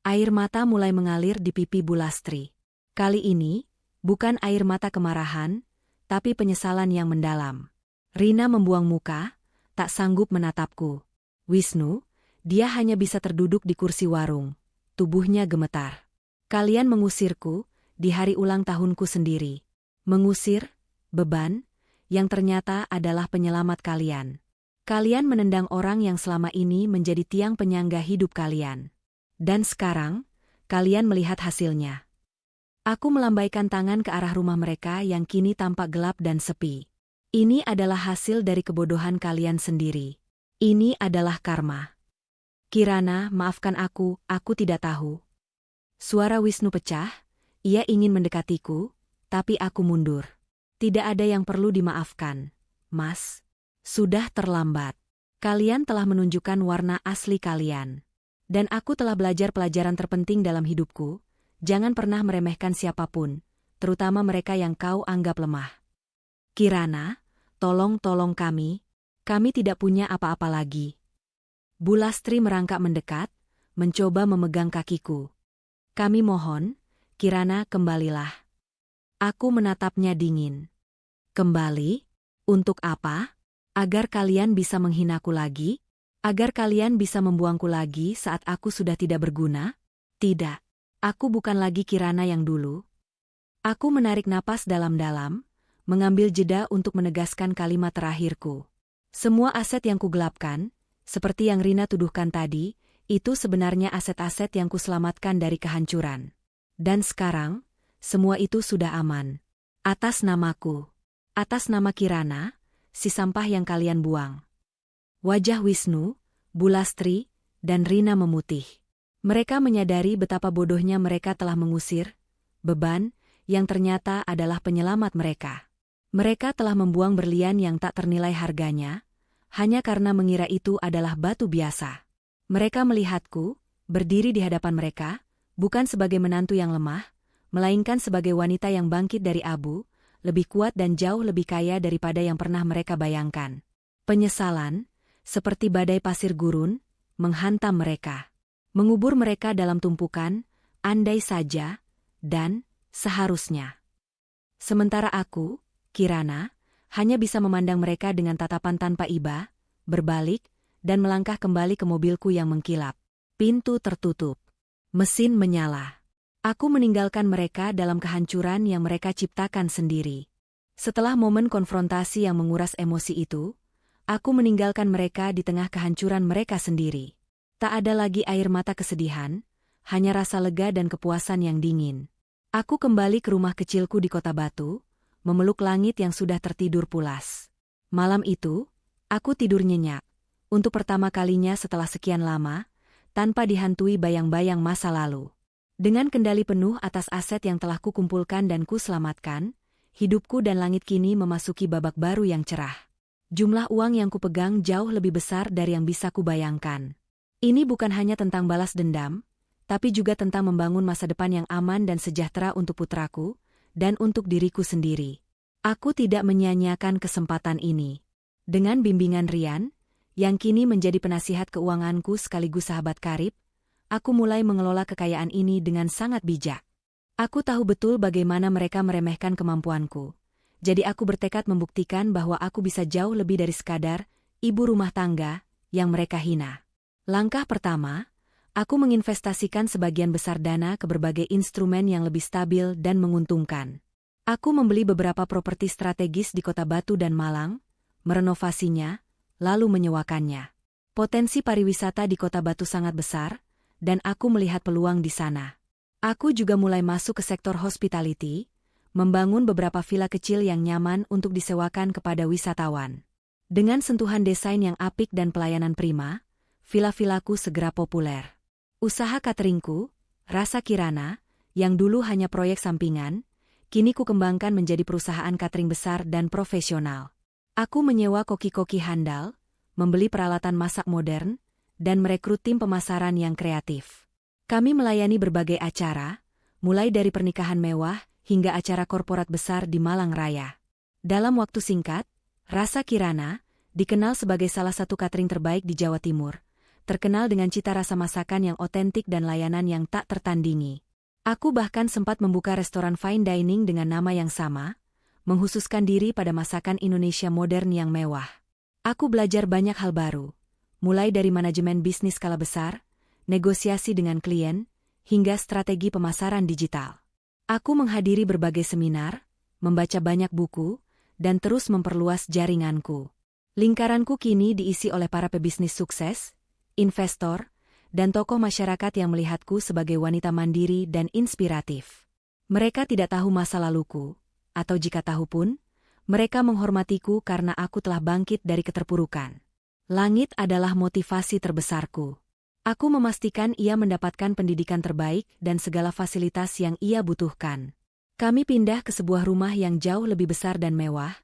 Air mata mulai mengalir di pipi Bulastri. Kali ini, bukan air mata kemarahan, tapi penyesalan yang mendalam. Rina membuang muka, tak sanggup menatapku. Wisnu, dia hanya bisa terduduk di kursi warung. Tubuhnya gemetar. Kalian mengusirku, di hari ulang tahunku sendiri. Mengusir, beban, yang ternyata adalah penyelamat kalian. Kalian menendang orang yang selama ini menjadi tiang penyangga hidup kalian. Dan sekarang, kalian melihat hasilnya. Aku melambaikan tangan ke arah rumah mereka yang kini tampak gelap dan sepi. Ini adalah hasil dari kebodohan kalian sendiri. Ini adalah karma. Kirana, maafkan aku tidak tahu. Suara Wisnu pecah, ia ingin mendekatiku, tapi aku mundur. Tidak ada yang perlu dimaafkan. Mas. Sudah terlambat. Kalian telah menunjukkan warna asli kalian. Dan aku telah belajar pelajaran terpenting dalam hidupku, jangan pernah meremehkan siapapun, terutama mereka yang kau anggap lemah. Kirana, tolong kami tidak punya apa-apa lagi. Bulastri merangkak mendekat, mencoba memegang kakiku. Kami mohon, Kirana kembalilah. Aku menatapnya dingin. Kembali? Untuk apa? Agar kalian bisa menghinaku lagi? Agar kalian bisa membuangku lagi saat aku sudah tidak berguna? Tidak. Aku bukan lagi Kirana yang dulu. Aku menarik napas dalam-dalam, mengambil jeda untuk menegaskan kalimat terakhirku. Semua aset yang kugelapkan, seperti yang Rina tuduhkan tadi, itu sebenarnya aset-aset yang kuselamatkan dari kehancuran. Dan sekarang, semua itu sudah aman. Atas namaku. Atas nama Kirana, si sampah yang kalian buang. Wajah Wisnu, Bulastri, dan Rina memutih. Mereka menyadari betapa bodohnya mereka telah mengusir beban yang ternyata adalah penyelamat mereka. Mereka telah membuang berlian yang tak ternilai harganya, hanya karena mengira itu adalah batu biasa. Mereka melihatku, berdiri di hadapan mereka, bukan sebagai menantu yang lemah, melainkan sebagai wanita yang bangkit dari abu, lebih kuat dan jauh lebih kaya daripada yang pernah mereka bayangkan. Penyesalan, seperti badai pasir gurun, menghantam mereka. Mengubur mereka dalam tumpukan, andai saja, dan seharusnya. Sementara aku, Kirana, hanya bisa memandang mereka dengan tatapan tanpa iba, berbalik, dan melangkah kembali ke mobilku yang mengkilap. Pintu tertutup. Mesin menyala. Aku meninggalkan mereka dalam kehancuran yang mereka ciptakan sendiri. Setelah momen konfrontasi yang menguras emosi itu, aku meninggalkan mereka di tengah kehancuran mereka sendiri. Tak ada lagi air mata kesedihan, hanya rasa lega dan kepuasan yang dingin. Aku kembali ke rumah kecilku di Kota Batu, memeluk langit yang sudah tertidur pulas. Malam itu, aku tidur nyenyak. Untuk pertama kalinya setelah sekian lama, tanpa dihantui bayang-bayang masa lalu. Dengan kendali penuh atas aset yang telah kukumpulkan dan kuselamatkan, hidupku dan langit kini memasuki babak baru yang cerah. Jumlah uang yang kupegang jauh lebih besar dari yang bisa kubayangkan. Ini bukan hanya tentang balas dendam, tapi juga tentang membangun masa depan yang aman dan sejahtera untuk putraku, dan untuk diriku sendiri. Aku tidak menyia-nyiakan kesempatan ini. Dengan bimbingan Rian, yang kini menjadi penasihat keuanganku sekaligus sahabat karib, aku mulai mengelola kekayaan ini dengan sangat bijak. Aku tahu betul bagaimana mereka meremehkan kemampuanku. Jadi aku bertekad membuktikan bahwa aku bisa jauh lebih dari sekadar ibu rumah tangga yang mereka hina. Langkah pertama, aku menginvestasikan sebagian besar dana ke berbagai instrumen yang lebih stabil dan menguntungkan. Aku membeli beberapa properti strategis di Kota Batu dan Malang, merenovasinya, lalu menyewakannya. Potensi pariwisata di Kota Batu sangat besar, dan aku melihat peluang di sana. Aku juga mulai masuk ke sektor hospitality, membangun beberapa villa kecil yang nyaman untuk disewakan kepada wisatawan. Dengan sentuhan desain yang apik dan pelayanan prima, villa-villaku segera populer. Usaha cateringku, Rasa Kirana, yang dulu hanya proyek sampingan, kini kukembangkan menjadi perusahaan catering besar dan profesional. Aku menyewa koki-koki handal, membeli peralatan masak modern, dan merekrut tim pemasaran yang kreatif. Kami melayani berbagai acara, mulai dari pernikahan mewah hingga acara korporat besar di Malang Raya. Dalam waktu singkat, Rasa Kirana dikenal sebagai salah satu catering terbaik di Jawa Timur, terkenal dengan cita rasa masakan yang otentik dan layanan yang tak tertandingi. Aku bahkan sempat membuka restoran fine dining dengan nama yang sama, menghususkan diri pada masakan Indonesia modern yang mewah. Aku belajar banyak hal baru, mulai dari manajemen bisnis skala besar, negosiasi dengan klien, hingga strategi pemasaran digital. Aku menghadiri berbagai seminar, membaca banyak buku, dan terus memperluas jaringanku. Lingkaranku kini diisi oleh para pebisnis sukses, investor, dan tokoh masyarakat yang melihatku sebagai wanita mandiri dan inspiratif. Mereka tidak tahu masa laluku, atau jika tahu pun, mereka menghormatiku karena aku telah bangkit dari keterpurukan. Langit adalah motivasi terbesarku. Aku memastikan ia mendapatkan pendidikan terbaik dan segala fasilitas yang ia butuhkan. Kami pindah ke sebuah rumah yang jauh lebih besar dan mewah,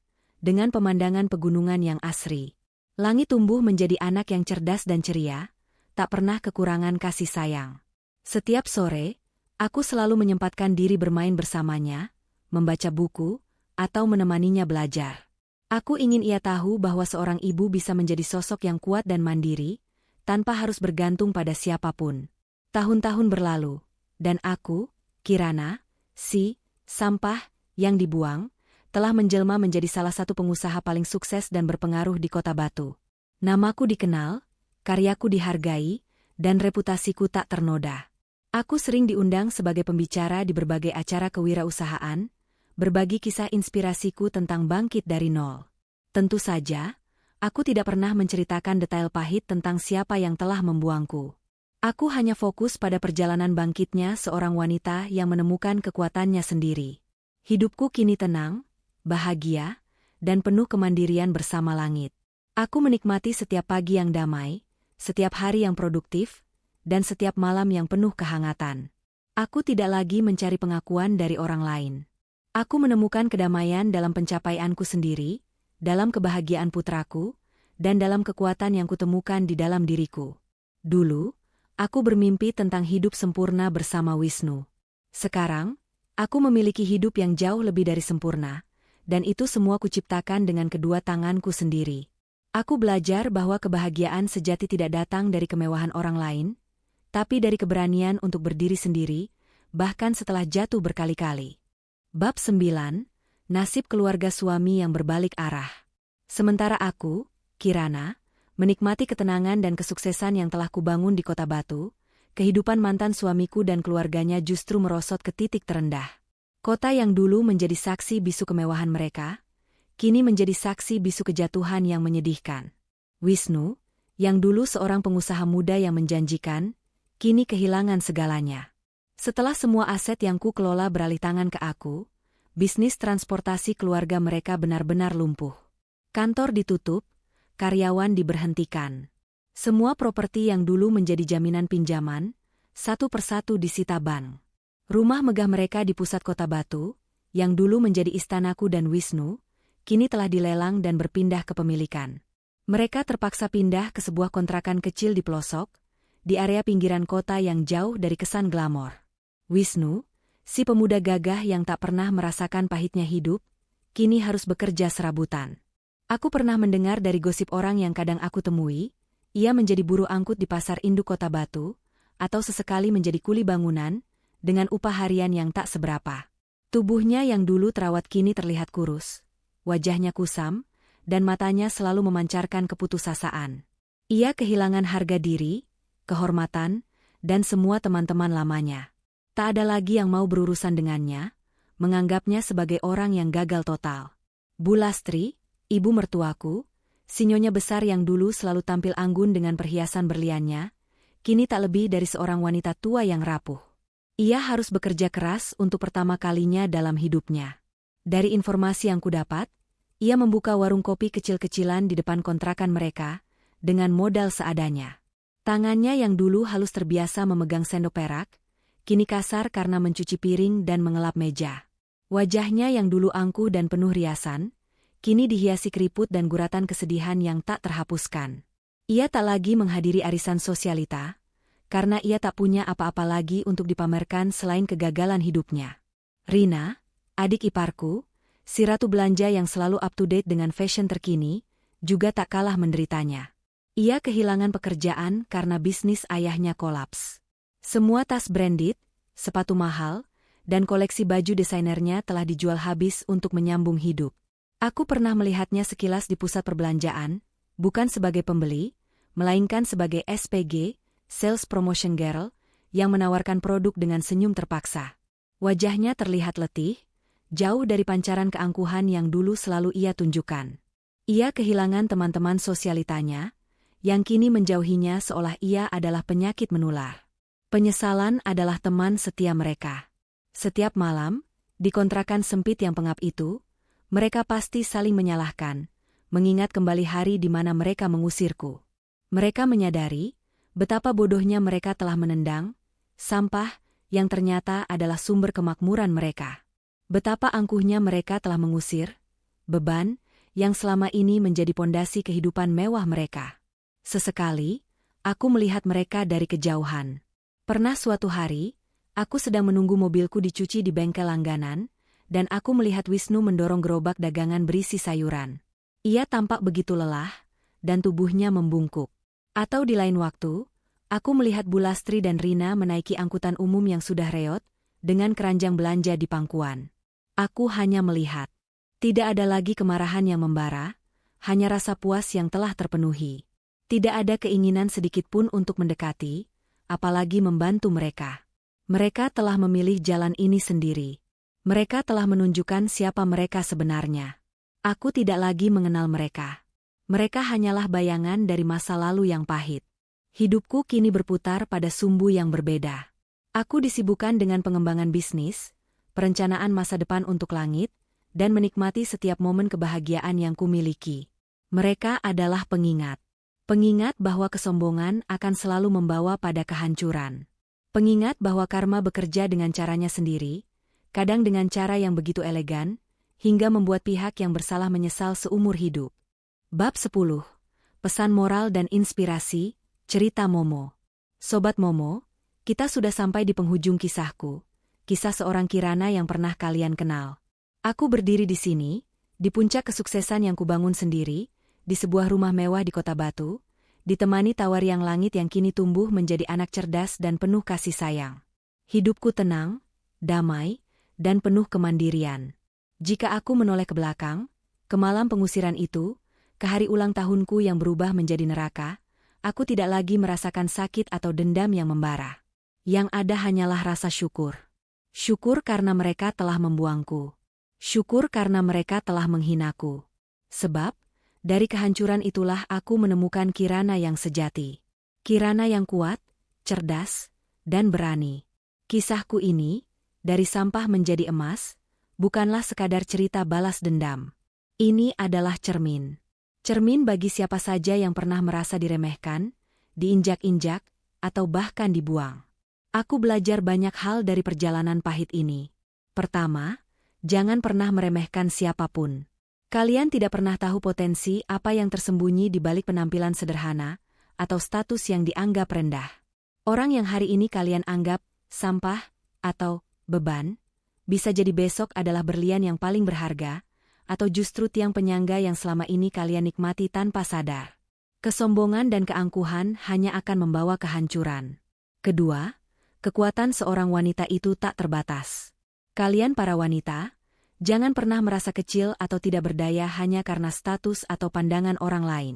dengan pemandangan pegunungan yang asri. Langit tumbuh menjadi anak yang cerdas dan ceria, tak pernah kekurangan kasih sayang. Setiap sore, aku selalu menyempatkan diri bermain bersamanya, membaca buku, atau menemaninya belajar. Aku ingin ia tahu bahwa seorang ibu bisa menjadi sosok yang kuat dan mandiri, tanpa harus bergantung pada siapapun. Tahun-tahun berlalu, dan aku, Kirana, si sampah yang dibuang, telah menjelma menjadi salah satu pengusaha paling sukses dan berpengaruh di Kota Batu. Namaku dikenal, karyaku dihargai, dan reputasiku tak ternoda. Aku sering diundang sebagai pembicara di berbagai acara kewirausahaan, berbagi kisah inspirasiku tentang bangkit dari nol. Tentu saja, aku tidak pernah menceritakan detail pahit tentang siapa yang telah membuangku. Aku hanya fokus pada perjalanan bangkitnya seorang wanita yang menemukan kekuatannya sendiri. Hidupku kini tenang, bahagia, dan penuh kemandirian bersama langit. Aku menikmati setiap pagi yang damai, setiap hari yang produktif, dan setiap malam yang penuh kehangatan. Aku tidak lagi mencari pengakuan dari orang lain. Aku menemukan kedamaian dalam pencapaianku sendiri, dalam kebahagiaan putraku, dan dalam kekuatan yang kutemukan di dalam diriku. Dulu, aku bermimpi tentang hidup sempurna bersama Wisnu. Sekarang, aku memiliki hidup yang jauh lebih dari sempurna, dan itu semua kuciptakan dengan kedua tanganku sendiri. Aku belajar bahwa kebahagiaan sejati tidak datang dari kemewahan orang lain, tapi dari keberanian untuk berdiri sendiri, bahkan setelah jatuh berkali-kali. Bab 9. Nasib keluarga suami yang berbalik arah. Sementara aku, Kirana, menikmati ketenangan dan kesuksesan yang telah kubangun di Kota Batu, kehidupan mantan suamiku dan keluarganya justru merosot ke titik terendah. Kota yang dulu menjadi saksi bisu kemewahan mereka, kini menjadi saksi bisu kejatuhan yang menyedihkan. Wisnu, yang dulu seorang pengusaha muda yang menjanjikan, kini kehilangan segalanya. Setelah semua aset yang ku kelola beralih tangan ke aku, bisnis transportasi keluarga mereka benar-benar lumpuh. Kantor ditutup, karyawan diberhentikan. Semua properti yang dulu menjadi jaminan pinjaman, satu persatu disita bank. Rumah megah mereka di pusat Kota Batu, yang dulu menjadi istanaku dan Wisnu, kini telah dilelang dan berpindah kepemilikan. Mereka terpaksa pindah ke sebuah kontrakan kecil di pelosok, di area pinggiran kota yang jauh dari kesan glamor. Wisnu, si pemuda gagah yang tak pernah merasakan pahitnya hidup, kini harus bekerja serabutan. Aku pernah mendengar dari gosip orang yang kadang aku temui, ia menjadi buruh angkut di pasar induk Kota Batu, atau sesekali menjadi kuli bangunan, dengan upah harian yang tak seberapa. Tubuhnya yang dulu terawat kini terlihat kurus, wajahnya kusam, dan matanya selalu memancarkan keputusasaan. Ia kehilangan harga diri, kehormatan, dan semua teman-teman lamanya. Tak ada lagi yang mau berurusan dengannya, menganggapnya sebagai orang yang gagal total. Bu Lastri, ibu mertuaku, sinyonya besar yang dulu selalu tampil anggun dengan perhiasan berliannya, kini tak lebih dari seorang wanita tua yang rapuh. Ia harus bekerja keras untuk pertama kalinya dalam hidupnya. Dari informasi yang kudapat, ia membuka warung kopi kecil-kecilan di depan kontrakan mereka, dengan modal seadanya. Tangannya yang dulu halus terbiasa memegang sendok perak, kini kasar karena mencuci piring dan mengelap meja. Wajahnya yang dulu angkuh dan penuh riasan, kini dihiasi keriput dan guratan kesedihan yang tak terhapuskan. Ia tak lagi menghadiri arisan sosialita, karena ia tak punya apa-apa lagi untuk dipamerkan selain kegagalan hidupnya. Rina, adik iparku, si ratu belanja yang selalu up-to-date dengan fashion terkini, juga tak kalah menderitanya. Ia kehilangan pekerjaan karena bisnis ayahnya kolaps. Semua tas branded, sepatu mahal, dan koleksi baju desainernya telah dijual habis untuk menyambung hidup. Aku pernah melihatnya sekilas di pusat perbelanjaan, bukan sebagai pembeli, melainkan sebagai SPG, Sales Promotion Girl, yang menawarkan produk dengan senyum terpaksa. Wajahnya terlihat letih, jauh dari pancaran keangkuhan yang dulu selalu ia tunjukkan. Ia kehilangan teman-teman sosialitanya, yang kini menjauhinya seolah ia adalah penyakit menular. Penyesalan adalah teman setia mereka. Setiap malam, di kontrakan sempit yang pengap itu, mereka pasti saling menyalahkan, mengingat kembali hari di mana mereka mengusirku. Mereka menyadari betapa bodohnya mereka telah menendang sampah yang ternyata adalah sumber kemakmuran mereka. Betapa angkuhnya mereka telah mengusir beban yang selama ini menjadi pondasi kehidupan mewah mereka. Sesekali, aku melihat mereka dari kejauhan. Pernah suatu hari, aku sedang menunggu mobilku dicuci di bengkel langganan, dan aku melihat Wisnu mendorong gerobak dagangan berisi sayuran. Ia tampak begitu lelah, dan tubuhnya membungkuk. Atau di lain waktu, aku melihat Bulastri dan Rina menaiki angkutan umum yang sudah reot, dengan keranjang belanja di pangkuan. Aku hanya melihat. Tidak ada lagi kemarahan yang membara, hanya rasa puas yang telah terpenuhi. Tidak ada keinginan sedikitpun untuk mendekati, apalagi membantu mereka. Mereka telah memilih jalan ini sendiri. Mereka telah menunjukkan siapa mereka sebenarnya. Aku tidak lagi mengenal mereka. Mereka hanyalah bayangan dari masa lalu yang pahit. Hidupku kini berputar pada sumbu yang berbeda. Aku disibukkan dengan pengembangan bisnis, perencanaan masa depan untuk langit, dan menikmati setiap momen kebahagiaan yang kumiliki. Mereka adalah pengingat. Pengingat bahwa kesombongan akan selalu membawa pada kehancuran. Pengingat bahwa karma bekerja dengan caranya sendiri, kadang dengan cara yang begitu elegan, hingga membuat pihak yang bersalah menyesal seumur hidup. Bab 10. Pesan moral dan inspirasi, cerita Momo. Sobat Momo, kita sudah sampai di penghujung kisahku, kisah seorang Kirana yang pernah kalian kenal. Aku berdiri di sini, di puncak kesuksesan yang kubangun sendiri, di sebuah rumah mewah di Kota Batu, ditemani tawariang langit yang kini tumbuh menjadi anak cerdas dan penuh kasih sayang. Hidupku tenang, damai, dan penuh kemandirian. Jika aku menoleh ke belakang, ke malam pengusiran itu, ke hari ulang tahunku yang berubah menjadi neraka, aku tidak lagi merasakan sakit atau dendam yang membara. Yang ada hanyalah rasa syukur. Syukur karena mereka telah membuangku. Syukur karena mereka telah menghinaku. Sebab, dari kehancuran itulah aku menemukan Kirana yang sejati. Kirana yang kuat, cerdas, dan berani. Kisahku ini, dari sampah menjadi emas, bukanlah sekadar cerita balas dendam. Ini adalah cermin. Cermin bagi siapa saja yang pernah merasa diremehkan, diinjak-injak, atau bahkan dibuang. Aku belajar banyak hal dari perjalanan pahit ini. Pertama, jangan pernah meremehkan siapapun. Kalian tidak pernah tahu potensi apa yang tersembunyi di balik penampilan sederhana atau status yang dianggap rendah. Orang yang hari ini kalian anggap sampah atau beban, bisa jadi besok adalah berlian yang paling berharga, atau justru tiang penyangga yang selama ini kalian nikmati tanpa sadar. Kesombongan dan keangkuhan hanya akan membawa kehancuran. Kedua, kekuatan seorang wanita itu tak terbatas. Kalian para wanita, jangan pernah merasa kecil atau tidak berdaya hanya karena status atau pandangan orang lain.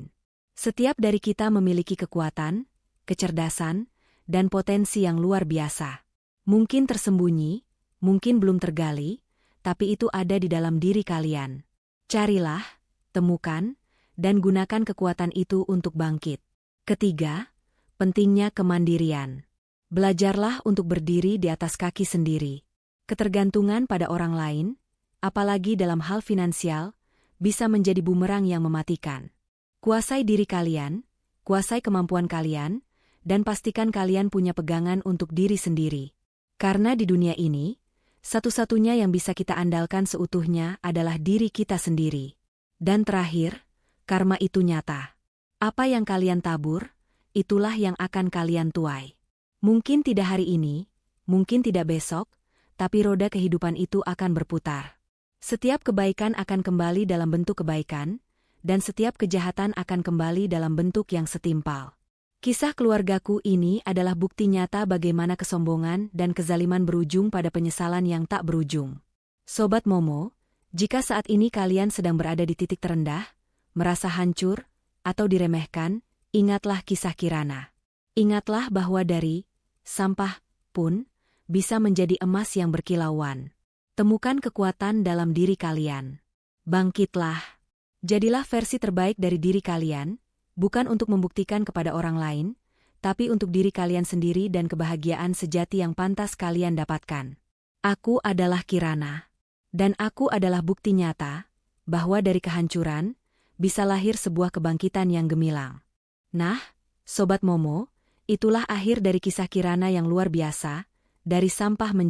Setiap dari kita memiliki kekuatan, kecerdasan, dan potensi yang luar biasa. Mungkin tersembunyi, mungkin belum tergali, tapi itu ada di dalam diri kalian. Carilah, temukan, dan gunakan kekuatan itu untuk bangkit. Ketiga, pentingnya kemandirian. Belajarlah untuk berdiri di atas kaki sendiri. Ketergantungan pada orang lain, apalagi dalam hal finansial, bisa menjadi bumerang yang mematikan. Kuasai diri kalian, kuasai kemampuan kalian, dan pastikan kalian punya pegangan untuk diri sendiri. Karena di dunia ini, satu-satunya yang bisa kita andalkan seutuhnya adalah diri kita sendiri. Dan terakhir, karma itu nyata. Apa yang kalian tabur, itulah yang akan kalian tuai. Mungkin tidak hari ini, mungkin tidak besok, tapi roda kehidupan itu akan berputar. Setiap kebaikan akan kembali dalam bentuk kebaikan, dan setiap kejahatan akan kembali dalam bentuk yang setimpal. Kisah keluargaku ini adalah bukti nyata bagaimana kesombongan dan kezaliman berujung pada penyesalan yang tak berujung. Sobat Momo, jika saat ini kalian sedang berada di titik terendah, merasa hancur, atau diremehkan, ingatlah kisah Kirana. Ingatlah bahwa dari sampah pun bisa menjadi emas yang berkilauan. Temukan kekuatan dalam diri kalian. Bangkitlah. Jadilah versi terbaik dari diri kalian, bukan untuk membuktikan kepada orang lain, tapi untuk diri kalian sendiri dan kebahagiaan sejati yang pantas kalian dapatkan. Aku adalah Kirana. Dan aku adalah bukti nyata, bahwa dari kehancuran, bisa lahir sebuah kebangkitan yang gemilang. Nah, Sobat Momo, itulah akhir dari kisah Kirana yang luar biasa, dari sampah menjadi